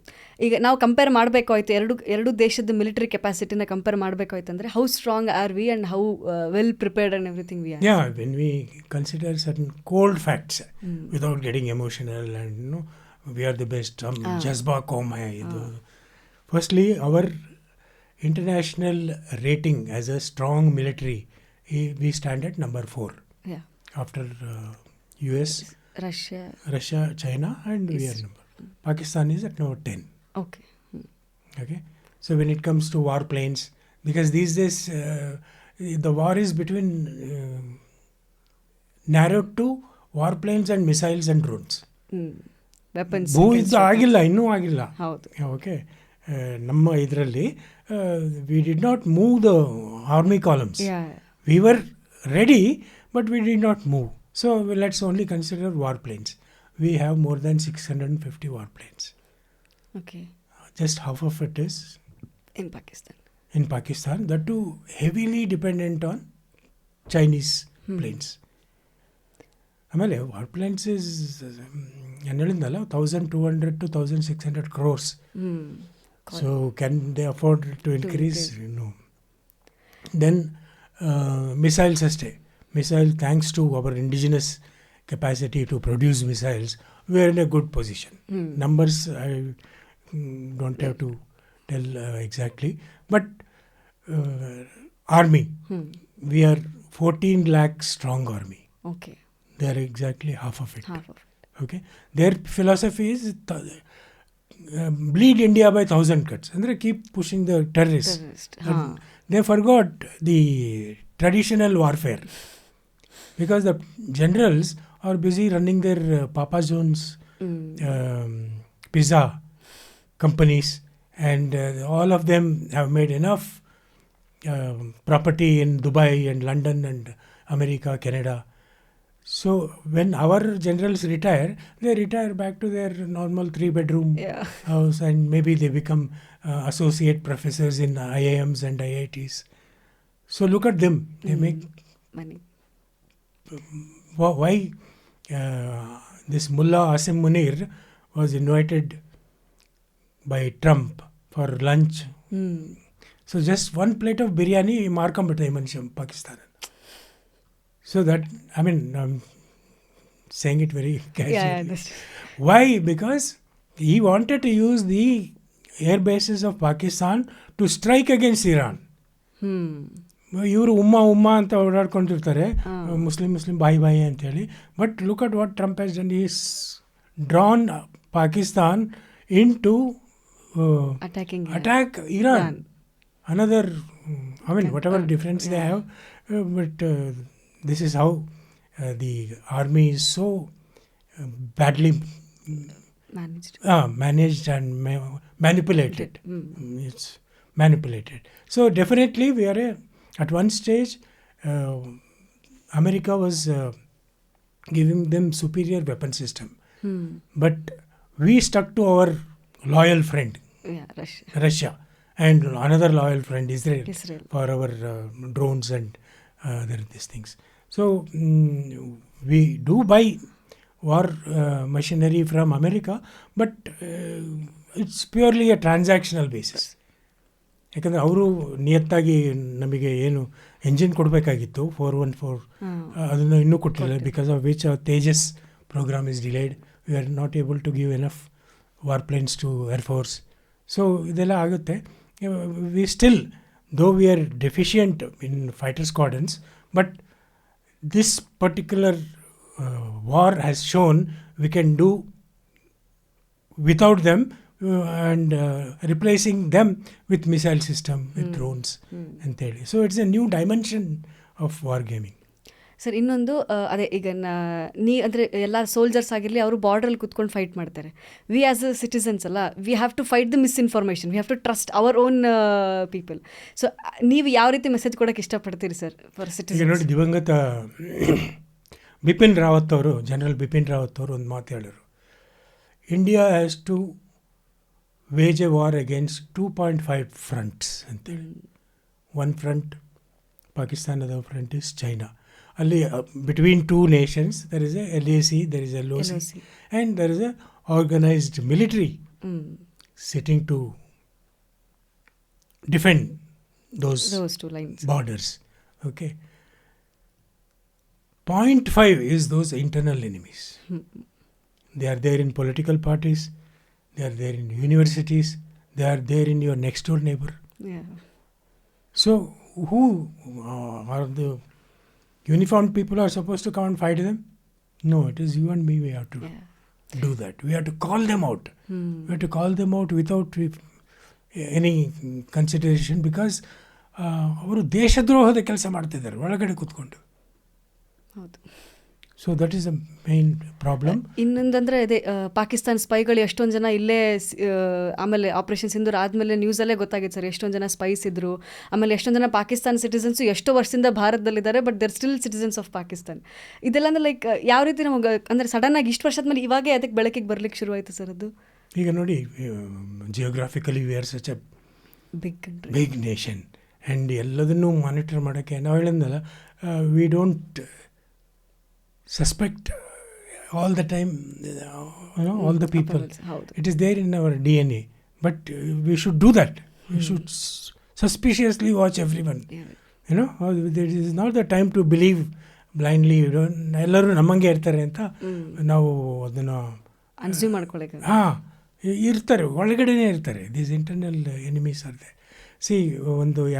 ಈಗ ನಾವು ಕಂಪೇರ್ ಮಾಡಬೇಕು ಆಯಿತು, ಎರಡು ದೇಶದ ಮಿಲಿಟರಿ ಕೆಪಾಸಿಟಿನ ಕಂಪೇರ್ ಮಾಡಬೇಕು ಆಯ್ತು ಅಂದರೆ, how strong are we and how well prepared and everything we are. Yeah, when we consider certain cold facts without getting emotional and we are the best, Jazba Qaum hai. Firstly, our international rating as a strong military, we stand at number 4 Yeah. after US, Russia. China, and we are number. Pakistan is at number 10. Okay. Okay, so when it comes to warplanes, because these days the war is between narrowed to warplanes and missiles and drones. Weapons ಭೂಯುದ್ಧ ಆಗಿಲ್ಲ, ಇನ್ನೂ ಆಗಿಲ್ಲ. ಹೌದು. Okay, ನಮ್ಮ ಇದರಲ್ಲಿ we did not move the army columns. We were ready but we did not move. So let's only consider warplanes. We have more than 650 warplanes. Okay. Just half of it is In Pakistan. in Pakistan, that too heavily dependent on Chinese planes. ಆಮೇಲೆ warplanes is ಏನು ಹೇಳಿದ್ನಲ್ಲ 1200 to 1600 crores. So can they afford to increase? No. Then missiles ಅಷ್ಟೇ. Missile, thanks to our indigenous capacity to produce missiles, we are in a good position. Numbers I don't have to tell exactly, but army, we are 14 lakh strong army. Okay. They are exactly half of it. Half of it. Okay, their philosophy is bleed India by 1,000 cuts. Andre keep pushing the terrorists. They forgot the traditional warfare because the generals are busy running their Papa John's pizza companies, and all of them have made enough property in Dubai and London and America, Canada. So when our generals retire, they retire back to their normal 3-bedroom house, and maybe they become associate professors in IIMs and IITs. So look at them. They make money. Why this Mullah Asim Munir was invited by Trump for lunch. So just one plate of biryani markambitta ಈ ಮನುಷ್ಯ Pakistan. So that, I mean, I'm saying it very casually. Why? Because he wanted to use the air bases of Pakistan to strike against Iran. ಇವರು ಉಮ್ಮ ಅಂತ ಓಡಾಡ್ಕೊಂಡಿರ್ತಾರೆ, ಮುಸ್ಲಿಂ ಬಾಯಿ ಅಂತೇಳಿ. But look at what Trump has done. Is drawn Pakistan in to attack Iran. Another, I mean, whatever difference they have, but this is how the army is so badly managed and manipulated. It's manipulated. So definitely we are at one stage, America was giving them superior weapon system, but we stuck to our loyal friend, Russia. And another loyal friend, Israel. For our drones and these things. So we do buy war machinery from America, but it's purely a transactional basis. ಯಾಕಂದರೆ ಅವರು ನಿಯತ್ತಾಗಿ ನಮಗೆ ಏನು engine ಕೊಡಬೇಕಾಗಿತ್ತು 414, ಅದನ್ನು ಇನ್ನೂ ಕೊಟ್ಟಿಲ್ಲ. Because of which Tejas programme is delayed. We are not able to give enough warplanes to air force. So ಇದೆಲ್ಲ ಆಗುತ್ತೆ. We still, though we are deficient in fighter squadrons, but this particular war has shown we can do without them, and replacing them with missile system, with drones and third. So it's a new dimension of wargaming. Sir, ಇನ್ನೊಂದು ಅದೇ ಈಗ ಅಂದರೆ ಎಲ್ಲ soldiers ಆಗಿರಲಿ, ಅವರು ಬಾರ್ಡ್ರಲ್ಲಿ ಕುತ್ಕೊಂಡು fight ಮಾಡ್ತಾರೆ. We as a citizens ಅಲ್ಲ, we have to fight the misinformation. We have to trust our own people. So ನೀವು ಯಾವ ರೀತಿ ಮೆಸೇಜ್ ಕೊಡೋಕ್ಕೆ ಇಷ್ಟಪಡ್ತೀರಿ ಸರ್ ಫಾರ್ ಸಿಟಿಸನ್ಸ್? ನೋಡಿ, ದಿವಂಗತ ಬಿಪಿನ್ ರಾವತ್ ಅವರು, ಜನರಲ್ ಬಿಪಿನ್ ರಾವತ್ ಅವರು ಒಂದು ಮಾತು ಹೇಳಿದ್ರು. India has to wage a war against 2.5 fronts ಅಂತೇಳಿ. ಒನ್ ಫ್ರಂಟ್ ಪಾಕಿಸ್ತಾನದ ಫ್ರಂಟ್ ಇಸ್ ಚೈನಾ. ಅಲ್ಲಿ between two nations there is a LAC, there is a LOC, and there is a organised military sitting to defend those two lines. Borders. Okay. 0.5 is those internal enemies. They are there in political parties, they are there in universities, they are there in your next door neighbor. So who are the uniformed people are supposed to come and fight them? No, it is you and me. We have to do that. We have to call them out. We have to call them out without any consideration, because ಅವರು ದೇಶದ್ರೋಹದ ಕೆಲಸ ಮಾಡ್ತಿದ್ದಾರೆ ಒಳಗಡೆ ಕೂತ್ಕೊಂಡು. ಹೌದು. So that is a main problem. ಇನ್ನೊಂದಂದರೆ ಅದೇ ಪಾಕಿಸ್ತಾನ ಸ್ಪೈಗಳು ಎಷ್ಟೊಂದು ಜನ ಇಲ್ಲೇ ಆಮೇಲೆ ಆಪರೇಷನ್ ಸಿಂಧೂರ್ ಆದಮೇಲೆ ನ್ಯೂಸಲ್ಲೇ ಗೊತ್ತಾಗಿತ್ತು ಸರ್, ಎಷ್ಟೊಂದು ಜನ ಸ್ಪೈಸ್ ಇದ್ದರು. ಆಮೇಲೆ ಎಷ್ಟೊಂದು ಜನ ಪಾಕಿಸ್ತಾನ ಸಿಟಿಸನ್ಸು ಎಷ್ಟೋ ವರ್ಷದಿಂದ ಭಾರತದಲ್ಲಿದ್ದಾರೆ, but they're still citizens of Pakistan. ಇದೆಲ್ಲ ಅಂದರೆ ಲೈಕ್ ಯಾವ ರೀತಿ ನಮಗೆ ಅಂದರೆ ಸಡನ್ನಾಗಿ ಇಷ್ಟು ವರ್ಷದ ಮೇಲೆ ಇವಾಗೇ ಅದಕ್ಕೆ ಬೆಳಕಿಗೆ ಬರಲಿಕ್ಕೆ ಶುರುವಾಯಿತು ಸರ್ ಅದು? ಈಗ ನೋಡಿ, geographically we are such a big nation, and ಎಲ್ಲದನ್ನೂ ಮಾನಿಟರ್ ಮಾಡೋಕ್ಕೆ ನಾವು ಹೇಳಿದ್ನಲ್ಲ, we don't suspect all the time, all the people. It is there in our DNA, but we should do that. We should suspiciously watch everyone. There is not the time to believe blindly. ಎಲ್ಲರೂ ನಮ್ಮಂಗೆ ಇರ್ತಾರೆ ಅಂತ ನಾವು ಅದನ್ನು ಅನ್ಸ್ಯೂಮ್ ಮಾಡ್ಕೊಳ್ಳೋಕೆ. ಇರ್ತಾರೆ, ಒಳಗಡೆನೇ ಇರ್ತಾರೆ. These internal enemies are they. See,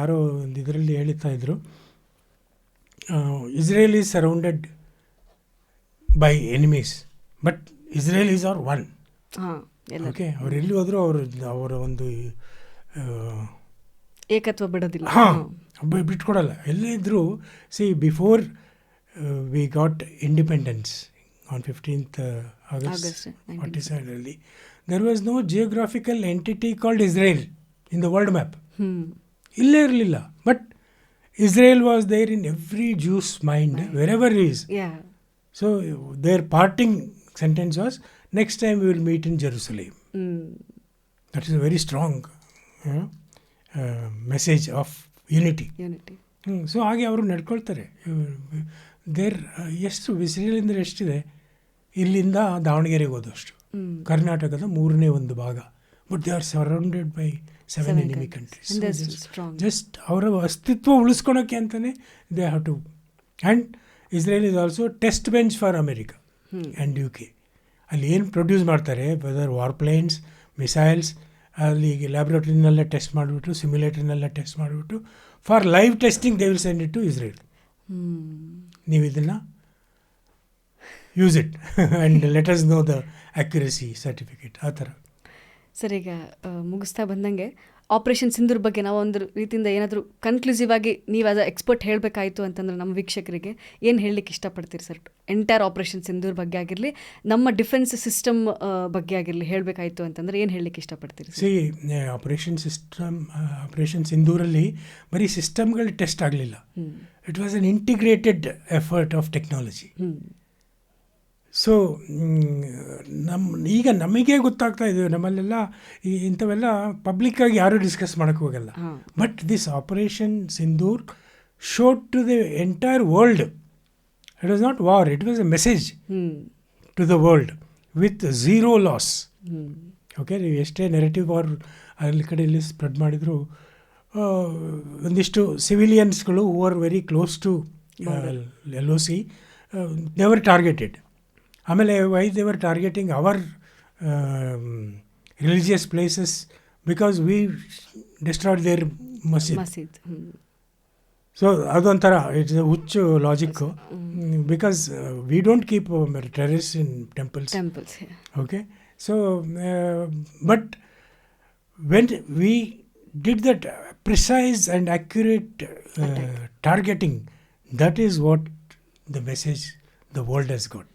ಯಾರೋ ಒಂದು ಇದರಲ್ಲಿ ಹೇಳ್ತಾ ಇದ್ರು, Israel is surrounded by enemies, but Israelis are one. Okay, ಅವ್ರು ಎಲ್ಲಿ ಹೋದರೂ ಅವರ ಒಂದು ಏಕತ್ವ ಬಿಡೋದಿಲ್ಲ, ಬಿಟ್ಕೊಡಲ್ಲ. ಎಲ್ಲೇ ಇದ್ದರೂ, C, before we got independence on 15th August 47, there was no geographical entity called Israel in the world map. ಇಲ್ಲೇ ಇರಲಿಲ್ಲ, but Israel was there in every Jew's mind, wherever he is. So their parting sentence was, next time we will meet in Jerusalem. That is a very strong message of unity. So ಹಾಗೆ ಅವರು ನಡ್ಕೊಳ್ತಾರೆ. ಎಷ್ಟು ಇಸ್ರೇಲಿಂದ ಎಷ್ಟಿದೆ, ಇಲ್ಲಿಂದ ದಾವಣಗೆರೆಗೆ ಹೋದಷ್ಟು, ಕರ್ನಾಟಕದ 3ನೇ ಒಂದು ಭಾಗ. But they are surrounded by 7 enemy countries. Just ಅವರ ಅಸ್ತಿತ್ವ ಉಳಿಸ್ಕೊಳಕ್ಕೆ ಅಂತಲೇ they have to. And Israel is also test bench for America and UK. ಅಲ್ಲಿ ಏನು ಪ್ರೊಡ್ಯೂಸ್ ಮಾಡ್ತಾರೆ, ವೆದರ್ ವಾರ್ ಪ್ಲೇನ್ಸ್, ಮಿಸೈಲ್ಸ್, ಅಲ್ಲಿ ಲ್ಯಾಬ್ರೇಟರಿನೆಲ್ಲ ಟೆಸ್ಟ್ ಮಾಡಿಬಿಟ್ಟು, ಸಿಮ್ಯುಲೇಟರ್ನೆಲ್ಲ ಟೆಸ್ಟ್ ಮಾಡಿಬಿಟ್ಟು, for live testing they will send it to Israel. ನೀವು ಇದನ್ನು use it and let us know the accuracy certificate, ಆ ಥರ. ಸರ್, ಈಗ ಮುಗಿಸ್ತಾ ಬಂದಂಗೆ ಆಪರೇಷನ್ ಸಿಂಧೂರ್ ಬಗ್ಗೆ ನಾವು ಒಂದು ರೀತಿಯಿಂದ ಏನಾದರೂ ಕನ್ಕ್ಲೂಸಿವ್ ಆಗಿ ನೀವು ಆಸ್ ಅ ಎಕ್ಸ್ಪರ್ಟ್ ಹೇಳಬೇಕಾಯಿತು ಅಂತಂದರೆ ನಮ್ಮ ವೀಕ್ಷಕರಿಗೆ ಏನು ಹೇಳಲಿಕ್ಕೆ ಇಷ್ಟಪಡ್ತೀರಿ ಸರ್? ಎಂಟೈರ್ ಆಪರೇಷನ್ ಸಿಂಧೂರ್ ಬಗ್ಗೆ ಆಗಿರಲಿ, ನಮ್ಮ ಡಿಫೆನ್ಸ್ ಸಿಸ್ಟಮ್ ಬಗ್ಗೆ ಆಗಿರಲಿ ಹೇಳಬೇಕಾಯಿತು ಅಂತಂದರೆ ಏನು ಹೇಳಲಿಕ್ಕೆ ಇಷ್ಟಪಡ್ತೀರಿ? ಸಿ, ಆಪರೇಷನ್ ಸಿಂಧೂರಲ್ಲಿ ಬರೀ ಸಿಸ್ಟಮ್ಗಳು ಟೆಸ್ಟ್ ಆಗಲಿಲ್ಲ. It was an integrated effort of technology. So ಈಗ ನಮಗೆ ಗೊತ್ತಾಗ್ತಾ ಇದೆ, ನಮ್ಮಲ್ಲೆಲ್ಲ ಇಂಥವೆಲ್ಲ ಪಬ್ಲಿಕ್ಕಾಗಿ ಯಾರೂ ಡಿಸ್ಕಸ್ ಮಾಡೋಕ್ಕೆ ಹೋಗಲ್ಲ. But this operation Sindoor showed to the entire world. It was not war, it was a message to the world with zero loss. Okay, ನೀವು ಎಷ್ಟೇ ನೆಗೆಟಿವ್ ವಾರ್ ಅಲ್ಲಿ ಕಡೆಯಲ್ಲಿ ಸ್ಪ್ರೆಡ್ ಮಾಡಿದ್ರು, ಒಂದಿಷ್ಟು ಸಿವಿಲಿಯನ್ಸ್ಗಳು who are very close to LOC they were targeted. ಆಮೇಲೆ why they were targeting our religious places, because we destroyed their ಮಸೀದ್. So ಅದೊಂಥರ ಇಟ್ಸ್ ಅ ಹುಚ್ಚು logic, because we don't keep terrorist in temples. Okay, so but when we did that precise and accurate targeting, that is what the message the world has got.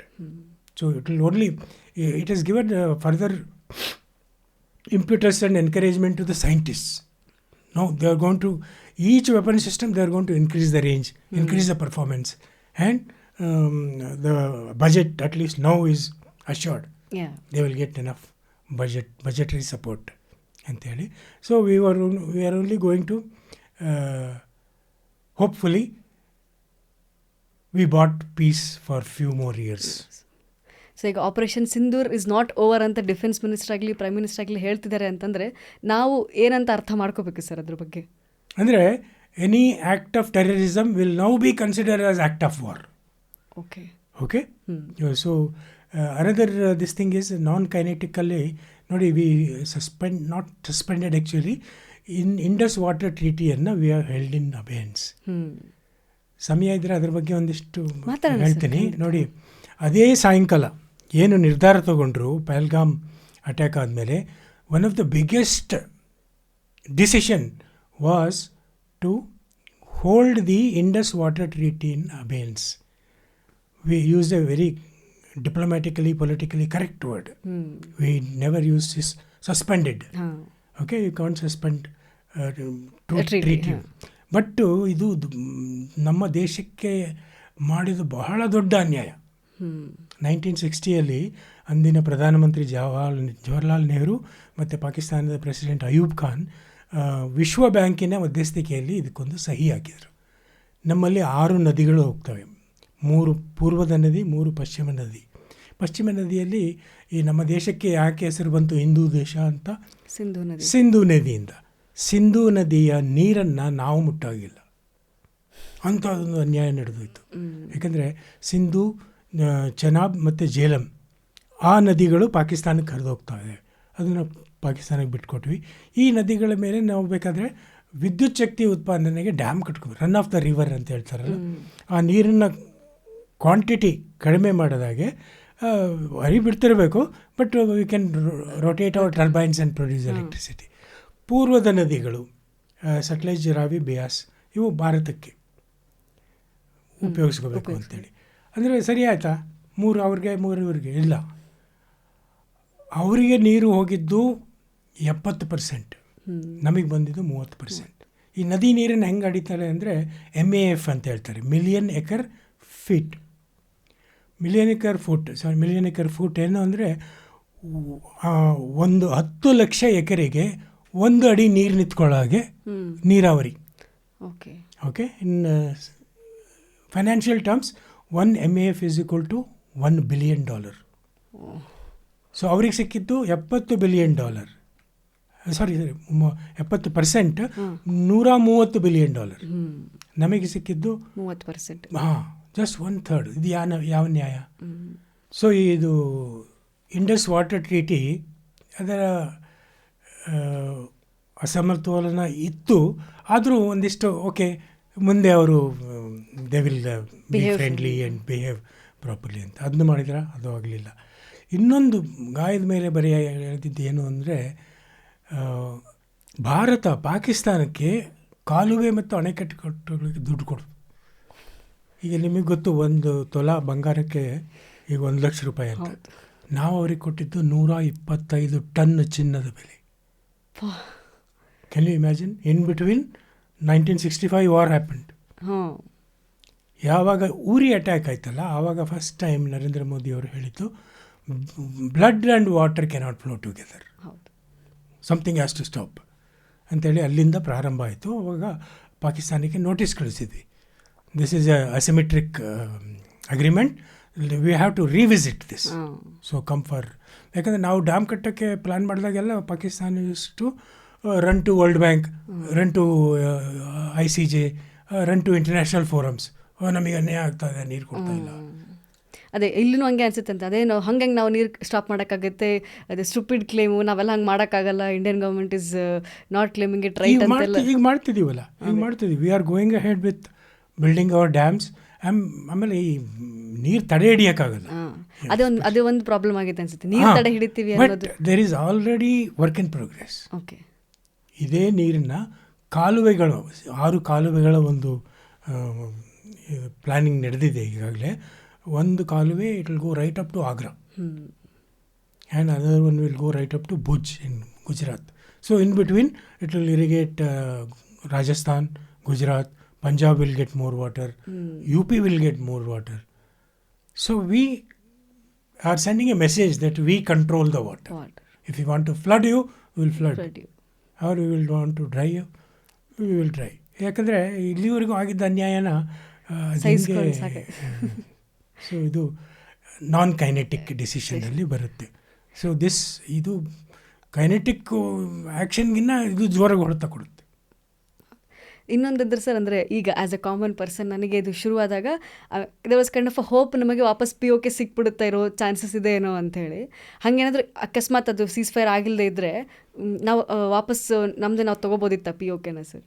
So it will only, it has given further impetus and encouragement to the scientists. Now they are going to, each weapon system they are going to increase the range, increase the performance, and the budget at least now is assured. They will get enough budgetary support ಅಂತ ಹೇಳಿ. So we are only going to hopefully we bought peace for few more years. So ಈಗ operation Sindoor is not over ಅಂತ defence minister ಆಗಲಿ prime minister ಆಗಲಿ ಹೇಳ್ತಿದ್ದಾರೆ ಅಂತಂದರೆ ನಾವು ಏನಂತ ಅರ್ಥ ಮಾಡ್ಕೋಬೇಕು ಸರ್ ಅದ್ರ ಬಗ್ಗೆ? ಅಂದರೆ any act of terrorism will now be considered as act of war. Okay, so another this thing is non kinetically ನೋಡಿ, we not suspended actually. Indus water ಟ್ರೀಟಿಯನ್ನು we are held in abeyance. ಸಮಯ ಇದ್ದರೆ ಅದ್ರ ಬಗ್ಗೆ ಒಂದಿಷ್ಟು ಹೇಳ್ತೀನಿ ನೋಡಿ. ಅದೇ ಸಾಯಂಕಾಲ ಏನು ನಿರ್ಧಾರ ತಗೊಂಡ್ರು ಪಹಲ್ಗಾಮ್ ಅಟ್ಯಾಕ್ ಆದಮೇಲೆ, one of the biggest decision was to hold the Indus water treaty in abeyance. We use a very diplomatically, politically correct word. We never use this suspended. Okay, you can't suspend treaty. But ಇದು ನಮ್ಮ ದೇಶಕ್ಕೆ ಮಾಡಿದ ಬಹಳ ದೊಡ್ಡ ಅನ್ಯಾಯ. 1960 ಅಂದಿನ ಪ್ರಧಾನಮಂತ್ರಿ ಜವಾಹರ್ಲಾಲ್ ನೆಹರು ಮತ್ತು ಪಾಕಿಸ್ತಾನದ ಪ್ರೆಸಿಡೆಂಟ್ ಅಯೂಬ್ ಖಾನ್ ವಿಶ್ವ ಬ್ಯಾಂಕಿನ ಮಧ್ಯಸ್ಥಿಕೆಯಲ್ಲಿ ಇದಕ್ಕೊಂದು ಸಹಿ ಹಾಕಿದರು. ನಮ್ಮಲ್ಲಿ 6 ನದಿಗಳು ಹೋಗ್ತವೆ, 3 ಪೂರ್ವದ ನದಿ, 3 ಪಶ್ಚಿಮ ನದಿ. ಪಶ್ಚಿಮ ನದಿಯಲ್ಲಿ ಈ ನಮ್ಮ ದೇಶಕ್ಕೆ ಯಾಕೆ ಹೆಸರು ಬಂತು ಹಿಂದೂ ದೇಶ ಅಂತ? ಸಿಂಧೂ ನದಿಯಿಂದ. ಸಿಂಧೂ ನದಿಯ ನೀರನ್ನು ನಾವು ಮುಟ್ಟಾಗಿಲ್ಲ ಅಂಥದ್ದೊಂದು ಅನ್ಯಾಯ ನಡೆದೋಯ್ತು. ಯಾಕಂದರೆ ಸಿಂಧೂ, ಚೆನಾಬ್ ಮತ್ತು ಜೇಲಂ ಆ ನದಿಗಳು ಪಾಕಿಸ್ತಾನಕ್ಕೆ ಹರಿದು ಹೋಗ್ತಾ ಇದೆ. ಅದನ್ನು ಪಾಕಿಸ್ತಾನಕ್ಕೆ ಬಿಟ್ಕೊಟ್ವಿ. ಈ ನದಿಗಳ ಮೇಲೆ ನಾವು ಬೇಕಾದರೆ ವಿದ್ಯುತ್ ಶಕ್ತಿ ಉತ್ಪಾದನೆಗೆ ಡ್ಯಾಮ್ ಕಟ್ಕೋಬೇಕು. ರನ್ ಆಫ್ ದ ರಿವರ್ ಅಂತ ಹೇಳ್ತಾರಲ್ಲ, ಆ ನೀರನ್ನು ಕ್ವಾಂಟಿಟಿ ಕಡಿಮೆ ಮಾಡೋದಾಗೆ ಬಿಡ್ತಿರಬೇಕು. But we can rotate our turbines and produce electricity. ಪೂರ್ವದ ನದಿಗಳು ಸಟ್ಲೇಜ್, ರಾವಿ, ಬಿಯಾಸ್ ಇವು ಭಾರತಕ್ಕೆ ಉಪಯೋಗಿಸ್ಕೋಬೇಕು ಅಂತೇಳಿ. ಅಂದರೆ ಸರಿ ಆಯಿತಾ? 3 ಅವ್ರಿಗೆ 3 ಇವ್ರಿಗೆ ಇಲ್ಲ. ಅವರಿಗೆ ನೀರು ಹೋಗಿದ್ದು 70%, ನಮಗೆ ಬಂದಿದ್ದು 30%. ಈ ನದಿ ನೀರನ್ನು ಹೆಂಗೆ ಅಡಿತಾರೆ ಅಂದರೆ MAF ಅಂತ ಹೇಳ್ತಾರೆ, million acre feet. Million acre foot ಏನು ಅಂದರೆ 10 ಲಕ್ಷ ಎಕರೆಗೆ 1 ಅಡಿ ನೀರು ನಿಂತ್ಕೊಳ್ಳೋ ಹಾಗೆ ನೀರಾವರಿ. Okay, in financial terms 1 MAF is equal to $1 billion. So ಅವ್ರಿಗೆ ಸಿಕ್ಕಿದ್ದು $70 billion. ಸಾರಿ 70%, $130 billion. ನಮಗೆ ಸಿಕ್ಕಿದ್ದು 30%. ಹಾಂ, ಜಸ್ಟ್ 1/3. ಇದು ಯಾವ ನ್ಯಾಯ? ಸೊ ಇದು ಇಂಡಸ್ ವಾಟರ್ ಟ್ರೀಟಿ ಅದರ ಅಸಮತೋಲನ ಇತ್ತು. ಆದರೂ ಒಂದಿಷ್ಟು ಓಕೆ, ಮುಂದೆ ಅವರು they will be friendly and behave properly ಅಂತ ಅದನ್ನು ಮಾಡಿದ್ರೆ ಅದು ಆಗಲಿಲ್ಲ. ಇನ್ನೊಂದು ಗಾಯದ ಮೇಲೆ ಹೇಳ್ತಿದ್ದು ಏನು ಅಂದರೆ, ಭಾರತ ಪಾಕಿಸ್ತಾನಕ್ಕೆ ಕಾಲುವೆ ಮತ್ತು ಅಣೆಕಟ್ಟು ಕಟ್ಟೋಗಳಿಗೆ ದುಡ್ಡು ಕೊಡು. ಈಗ ನಿಮಗೆ ಗೊತ್ತು, 1 ತೊಲ ಬಂಗಾರಕ್ಕೆ ಈಗ $1 ಲಕ್ಷ ಅಂತ. ನಾವು ಅವ್ರಿಗೆ ಕೊಟ್ಟಿದ್ದು 125 ಟನ್ ಚಿನ್ನದ ಬೆಲೆ. Can you imagine? In between 1965 war happened. ಯಾವಾಗ ಉರಿ ಅಟ್ಯಾಕ್ ಆಯ್ತಲ್ಲ, ಆವಾಗ ಫಸ್ಟ್ ಟೈಮ್ ನರೇಂದ್ರ ಮೋದಿ ಅವರು ಹೇಳಿದ್ದು, blood and water cannot flow together, something has to stop ಅಂಥೇಳಿ ಅಲ್ಲಿಂದ ಪ್ರಾರಂಭ ಆಯಿತು. ಆವಾಗ ಪಾಕಿಸ್ತಾನಕ್ಕೆ ನೋಟಿಸ್ ಕಳಿಸಿದ್ವಿ, this is a asymmetric agreement, we have to revisit this. So come for, ಯಾಕಂದರೆ ನಾವು ಡ್ಯಾಮ್ ಕಟ್ಟೋಕ್ಕೆ ಪ್ಲ್ಯಾನ್ ಮಾಡಿದಾಗೆಲ್ಲ Pakistan used to run to World Bank, run to ICJ, run to international forums. ನಮಗೆ ಅನ್ಯಾಯ ಆಗ್ತಾಯಿದೆ, ನೀರು ಕೊಡ್ತಾ ಇಲ್ಲ. ಅದೇ ಇಲ್ಲೂ ಹಂಗೆ ಅನ್ಸುತ್ತೆ ಅಂತ. ಅದೇ ನಾವು ಹಂಗೆ ನಾವು ನೀರು ಸ್ಟಾಪ್ ಮಾಡೋಕ್ಕಾಗುತ್ತೆ, ಅದೇ ಸ್ಟುಪಿಡ್ ಕ್ಲೇಮು, ನಾವೆಲ್ಲ ಹಂಗೆ ಮಾಡೋಕ್ಕಾಗಲ್ಲ, Indian government is not claiming it right ಅಂತೆಲ್ಲ ಈಗ ಮಾಡ್ತಿದ್ದೀವಲ್ಲ. ಈಗ ಮಾಡ್ತಿದ್ದೀವಿ, we are going ahead with building our dams. ಆಮೇಲೆ ಈ ನೀರು ತಡೆ ಹಿಡಿಯೋಕ್ಕಾಗಲ್ಲ. ಅದೇ ಒಂದು ಪ್ರಾಬ್ಲಮ್ ಆಗಿದೆ ಅನ್ಸುತ್ತೆ, ನೀರು ತಡೆ ಹಿಡಿತೀವಿ ಅನ್ನೋದು. There is already work in progress. Okay, ಇದೇ ನೀರನ್ನು ಕಾಲುವೆಗಳು, 6 ಕಾಲುವೆಗಳ ಒಂದು ಪ್ಲ್ಯಾನಿಂಗ್ ನಡೆದಿದೆ ಈಗಾಗಲೇ. ಒಂದು ಕಾಲುವೆ it will go right up to Agra, and other one will go right up to Bhuj in Gujarat. So in between it will irrigate Rajasthan, Gujarat, Punjab will get more water, UP will get more water. So we are sending a message that we control the water. If we want to flood you, we will flood you. Or we will want to dry you, we will dry. ಯಾಕಂದರೆ ಇಲ್ಲಿವರೆಗೂ ಆಗಿದ್ದ ಅನ್ಯಾಯನ so ಇದು ನಾನ್ kinetic ಡಿಸಿಷನಲ್ಲಿ ಬರುತ್ತೆ. So ಇದು kinetic ಆ್ಯಕ್ಷನ್ಗಿನ್ನ ಇದು ಜೋರಾಗಿ ಹೊಡೆತ ಕೊಡುತ್ತೆ. ಇನ್ನೊಂದಂದ್ರೆ ಸರ್, ಅಂದರೆ ಈಗ ಆ್ಯಸ್ ಅ ಕಾಮನ್ ಪರ್ಸನ್ ನನಗೆ ಇದು ಶುರುವಾದಾಗ they was kind of a hope, ನಮಗೆ ವಾಪಸ್ POK ಸಿಕ್ಬಿಡುತ್ತಾ ಇರೋ ಚಾನ್ಸಸ್ ಇದೆ ಏನೋ ಅಂಥೇಳಿ. ಹಾಗೇನಾದರೂ ಅಕಸ್ಮಾತ್ ಅದು ಸೀಸ್ ಫೈರ್ ಆಗಿಲ್ಲದೆ ಇದ್ದರೆ ನಾವು ವಾಪಸ್ ನಮ್ಮದೇ ನಾವು ತೊಗೋಬೋದಿತ್ತ POKನ ಸರ್?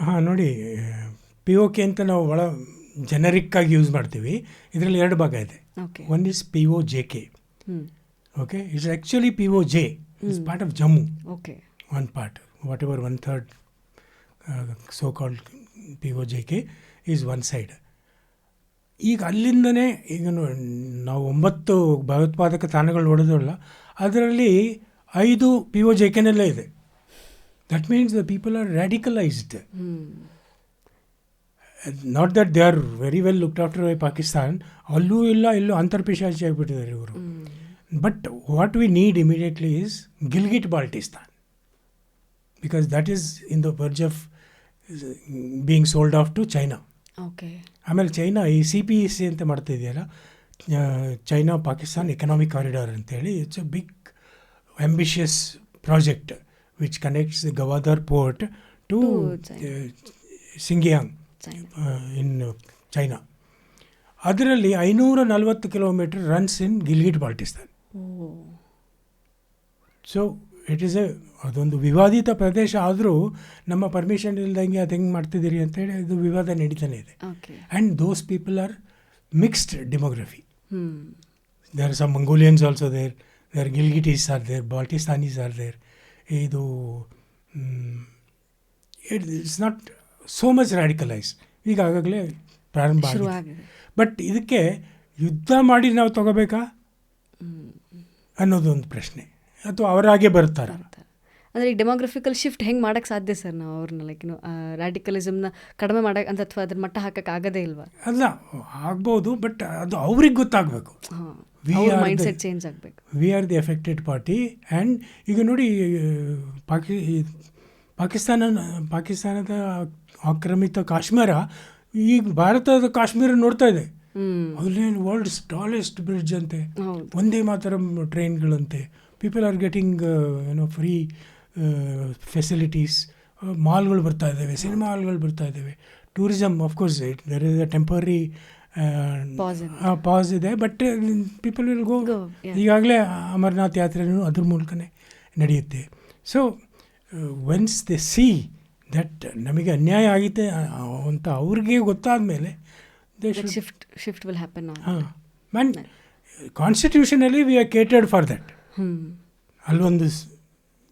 ಹಾಂ, ನೋಡಿ, POK ಅಂತ ನಾವು ಭಾಳ ಜನರಿಕ್ಕಾಗಿ ಯೂಸ್ ಮಾಡ್ತೀವಿ. ಇದರಲ್ಲಿ 2 ಭಾಗ ಇದೆ. Okay, one is POJK. Okay, it's actually POJ is part of Jammu. Okay, one part, whatever 1/3 so-called POJK is one side. ಈಗ ಅಲ್ಲಿಂದನೇ ಈಗ ನಾವು 9 ಭಯೋತ್ಪಾದಕ ತಾಣಗಳು ನೋಡೋದಲ್ಲ, ಅದರಲ್ಲಿ 5 POJKನಲ್ಲೇ ಇದೆ. That means the people are radicalised. Not that they are very well looked after by Pakistan. ಅಲ್ಲೂ ಇಲ್ಲ ಇಲ್ಲೂ ಅಂತರ್ಪಿಶಾಚಿ ಆಗಿಬಿಟ್ಟಿದ್ದಾರೆ ಇವರು. But what we need immediately is Gilgit Baltistan, because that is in the verge of being sold off to China. Okay. ಆಮೇಲೆ China ಈ CPEC ಅಂತ ಮಾಡ್ತಾ ಇದೆಯಲ್ಲ, ಚೈನಾ ಪಾಕಿಸ್ತಾನ್ ಎಕನಾಮಿಕ್ ಕಾರಿಡಾರ್ ಅಂತೇಳಿ, it's a big ambitious project which connects Gwadar port to Xinjiang in China. ಅದರಲ್ಲಿ 540 kilometre runs in Gilgit Baltistan. So it is ಅದೊಂದು ವಿವಾದಿತ ಪ್ರದೇಶ ಆದರೂ ನಮ್ಮ ಪರ್ಮಿಷನ್ ಇಲ್ದಂಗೆ ಅದು ಹೆಂಗೆ ಮಾಡ್ತಿದ್ದೀರಿ ಅಂತೇಳಿ ಅದು ವಿವಾದ ನಡೀತಾನೆ ಇದೆ. And those people are mixed demography. There are some Mongolians also there are Gilgitis are there, Baltistanis are there. ಇದು it's not so much radicalise. ಈಗ ಆಗಾಗಲೇ ಪ್ರಾರಂಭ ಆಗಿದೆ. ಬಟ್ ಇದಕ್ಕೆ ಯುದ್ಧ ಮಾಡಿ ನಾವು ತಗೋಬೇಕಾ ಅನ್ನೋದೊಂದು ಪ್ರಶ್ನೆ, ಅಥವಾ ಅವರಾಗೆ ಬರ್ತಾರೆ. ಅಂದರೆ ಈ ಡೆಮೋಗ್ರಫಿಕಲ್ ಶಿಫ್ಟ್ ಹೆಂಗೆ ಮಾಡೋಕ್ಕೆ ಸಾಧ್ಯ ಸರ್ ನಾವು ಅವ್ರನ್ನ, ಲೈಕ್ ರ್ಯಾಡಿಕಲಿಸಮ್ನ ಕಡಿಮೆ ಮಾಡೋಕ್ಕೆ ಅಂತ, ಅಥವಾ ಅದ್ರ ಮಟ್ಟ ಹಾಕಕ್ಕೆ ಆಗೋದೇ ಇಲ್ವಾ? ಅಲ್ಲ, ಆಗ್ಬೋದು, ಬಟ್ ಅದು ಅವ್ರಿಗೆ ಗೊತ್ತಾಗಬೇಕು. ಮೈಂಡ್ ಸೆಟ್ ಚೇಂಜ್ ಆಗಬೇಕು. We are the affected party. And ಈಗ ನೋಡಿ, ಪಾಕಿಸ್ತಾನದ ಆಕ್ರಮಿತ ಕಾಶ್ಮೀರ ಈಗ ಭಾರತದ ಕಾಶ್ಮೀರ ನೋಡ್ತಾ ಇದೆ. ಅಲ್ಲೇನು ವರ್ಲ್ಡ್ಸ್ ಟಾಲೆಸ್ಟ್ ಬ್ರಿಡ್ಜ್ ಅಂತೆ, ಒಂದೇ ಮಾತ್ರ ಟ್ರೈನ್ಗಳಂತೆ. People are getting free facilities. ಮಾಲ್ಗಳು ಬರ್ತಾ ಇದ್ದಾವೆ, ಸಿನಿಮಾ ಹಾಲ್ಗಳು ಬರ್ತಾ ಇದ್ದಾವೆ. Tourism of course there is a temporary pass ಇದೆ, ಬಟ್ ಪೀಪಲ್ ವಿಲ್ ಗೋ. ಈಗಾಗಲೇ ಅಮರನಾಥ್ ಯಾತ್ರೆನೂ ಅದ್ರ ಮೂಲಕನೇ ನಡೆಯುತ್ತೆ. So once they see that ನಮಗೆ ಅನ್ಯಾಯ ಆಗಿದೆ ಅಂತ ಅವ್ರಿಗೆ ಗೊತ್ತಾದ ಮೇಲೆ shift will happen. And constitutionally we are catered for that. ಅಲ್ಲೊಂದು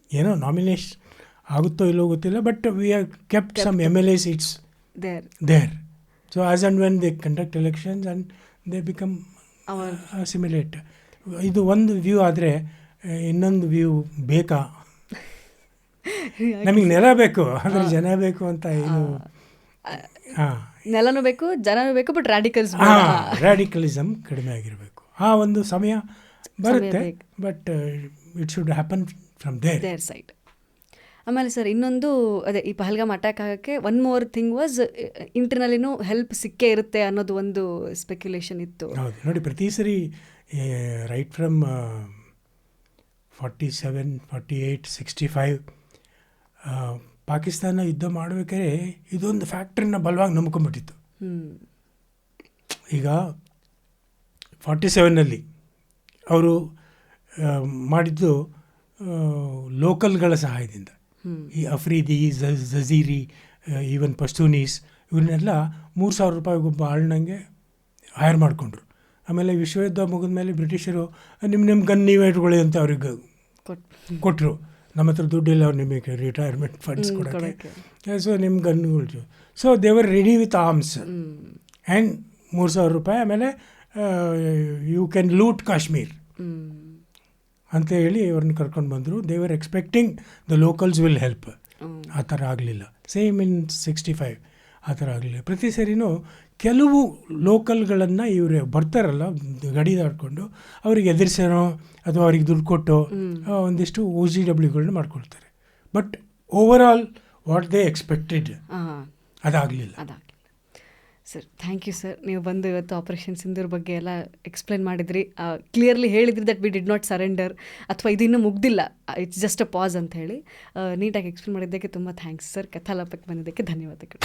ಏನೋ ನಾಮಿನೇಷನ್ ಆಗುತ್ತೋ ಇಲ್ಲೋ ಗೊತ್ತಿಲ್ಲ, but we are kept some MLA seats there. So as and when they conduct elections and they become assimilate. ಇದು ಒಂದು ವ್ಯೂ ಆದರೆ ಇನ್ನೊಂದು view ಬೇಕಾ? ನಮಗೆ ನೆಲ ಬೇಕು, ಅಂದರೆ ಜನ ಬೇಕು ಅಂತ. ಇದು ನೆಲನೂ ಬೇಕು, ಜನನೂ ಬೇಕು, ಬಟ್ ರ್ಯಾಡಿಕಲಿಸಮ್ ಕಡಿಮೆ ಆಗಿರಬೇಕು. ಒಂದು ಸಮಯ ಬರುತ್ತೆ, but it should happen from their side. ಆಮೇಲೆ ಸರ್ ಇನ್ನೊಂದು ಅದೇ ಈ ಪಹಲ್ಗಾಮ್ ಅಟ್ಯಾಕ್ ಆಗೋಕ್ಕೆ ಒನ್ ಮೋರ್ ಥಿಂಗ್ ವಾಸ್ ಇಂಟರ್ನಲ್ಲಿನೂ ಹೆಲ್ಪ್ ಸಿಕ್ಕೇ ಇರುತ್ತೆ ಅನ್ನೋದು ಒಂದು ಸ್ಪೆಕ್ಯುಲೇಷನ್ ಇತ್ತು. ಹೌದು, ನೋಡಿ, ಪ್ರತಿ ಸರಿ ರೈಟ್ ಫ್ರಮ್ 47, 48, 65 ಪಾಕಿಸ್ತಾನ ಯುದ್ಧ ಮಾಡಬೇಕಾದ್ರೆ ಇದೊಂದು ಫ್ಯಾಕ್ಟ್ರಿನ ಬಲವಾಗಿ ನಂಬ್ಕೊಂಡ್ಬಿಟ್ಟಿತ್ತು. ಈಗ 47ನಲ್ಲಿ ಅವರು ಮಾಡಿದ್ದು ಲೋಕಲ್ಗಳ ಸಹಾಯದಿಂದ. ಈ ಅಫ್ರೀದಿ, ಜಜೀರಿ, ಈವನ್ ಪಶ್ತೂನೀಸ್ ಇವನ್ನೆಲ್ಲ $3,000 ಒಬ್ಬ ಆಳ್ನಂಗೆ ಹೈರ್ ಮಾಡಿಕೊಂಡ್ರು. ಆಮೇಲೆ ವಿಶ್ವಯುದ್ಧ ಮುಗಿದ ಮೇಲೆ ಬ್ರಿಟಿಷರು ನಿಮ್ಮ ಗನ್ ನೀವೇ ಇಟ್ಕೊಳ್ಳಿ ಅಂತ ಅವ್ರಿಗೆ ಕೊಟ್ಟರು. ನಮ್ಮ ಹತ್ರ ದುಡ್ಡಿಲ್ಲ ನಿಮಗೆ ರಿಟೈರ್ಮೆಂಟ್ ಫಂಡ್ಸ್ ಕೊಡೋಕ್ಕೆ, ಸೊ ನಿಮ್ಮ ಗನ್ಗಳು. So they were ready with arms and $3,000. ಆಮೇಲೆ ಯು ಕ್ಯಾನ್ ಲೂಟ್ ಕಾಶ್ಮೀರ್ ಅಂತ ಹೇಳಿ ಅವ್ರನ್ನ ಕರ್ಕೊಂಡು ಬಂದರು. They were expecting the locals will help. ಆ ಥರ ಆಗಲಿಲ್ಲ. ಸೇಮ್ ಇನ್ 65 ಆ ಥರ ಆಗಲಿಲ್ಲ. ಪ್ರತಿ ಸರಿನೂ ಕೆಲವು ಲೋಕಲ್ಗಳನ್ನು ಇವರು ಬರ್ತಾರಲ್ಲ ಗಡಿ ದಾಟ್ಕೊಂಡು, ಅವ್ರಿಗೆ ಎದುರಿಸೋನೋ ಅಥವಾ ಅವ್ರಿಗೆ ದುಡ್ಡು ಕೊಟ್ಟು ಒಂದಿಷ್ಟು OGWಗಳನ್ನ ಮಾಡ್ಕೊಳ್ತಾರೆ. But over all what they expected ಅದಾಗಲಿಲ್ಲ. Sir thank you sir. ನೀವು ಬಂದು ಇವತ್ತು ಆಪರೇಷನ್ ಸಿಂಧೂರ್ ಬಗ್ಗೆ ಎಲ್ಲ ಎಕ್ಸ್ಪ್ಲೇನ್ ಮಾಡಿದ್ರಿ, ಕ್ಲಿಯರ್ಲಿ ಹೇಳಿದ್ರಿ that we did not surrender, ಅಥವಾ ಇದು ಇನ್ನೂ ಮುಗ್ದಿಲ್ಲ, ಇಟ್ಸ್ ಜಸ್ಟ್ ಅ ಪಾಸ್ ಅಂತ ಹೇಳಿ ನೀಟಾಗಿ ಎಕ್ಸ್ಪ್ಲೇನ್ ಮಾಡಿದ್ದಕ್ಕೆ ತುಂಬ ಥ್ಯಾಂಕ್ಸ್ ಸರ್. ಕಥಾಲಾಪಕ್ಕೆ ಬಂದಿದ್ದಕ್ಕೆ ಧನ್ಯವಾದಗಳು.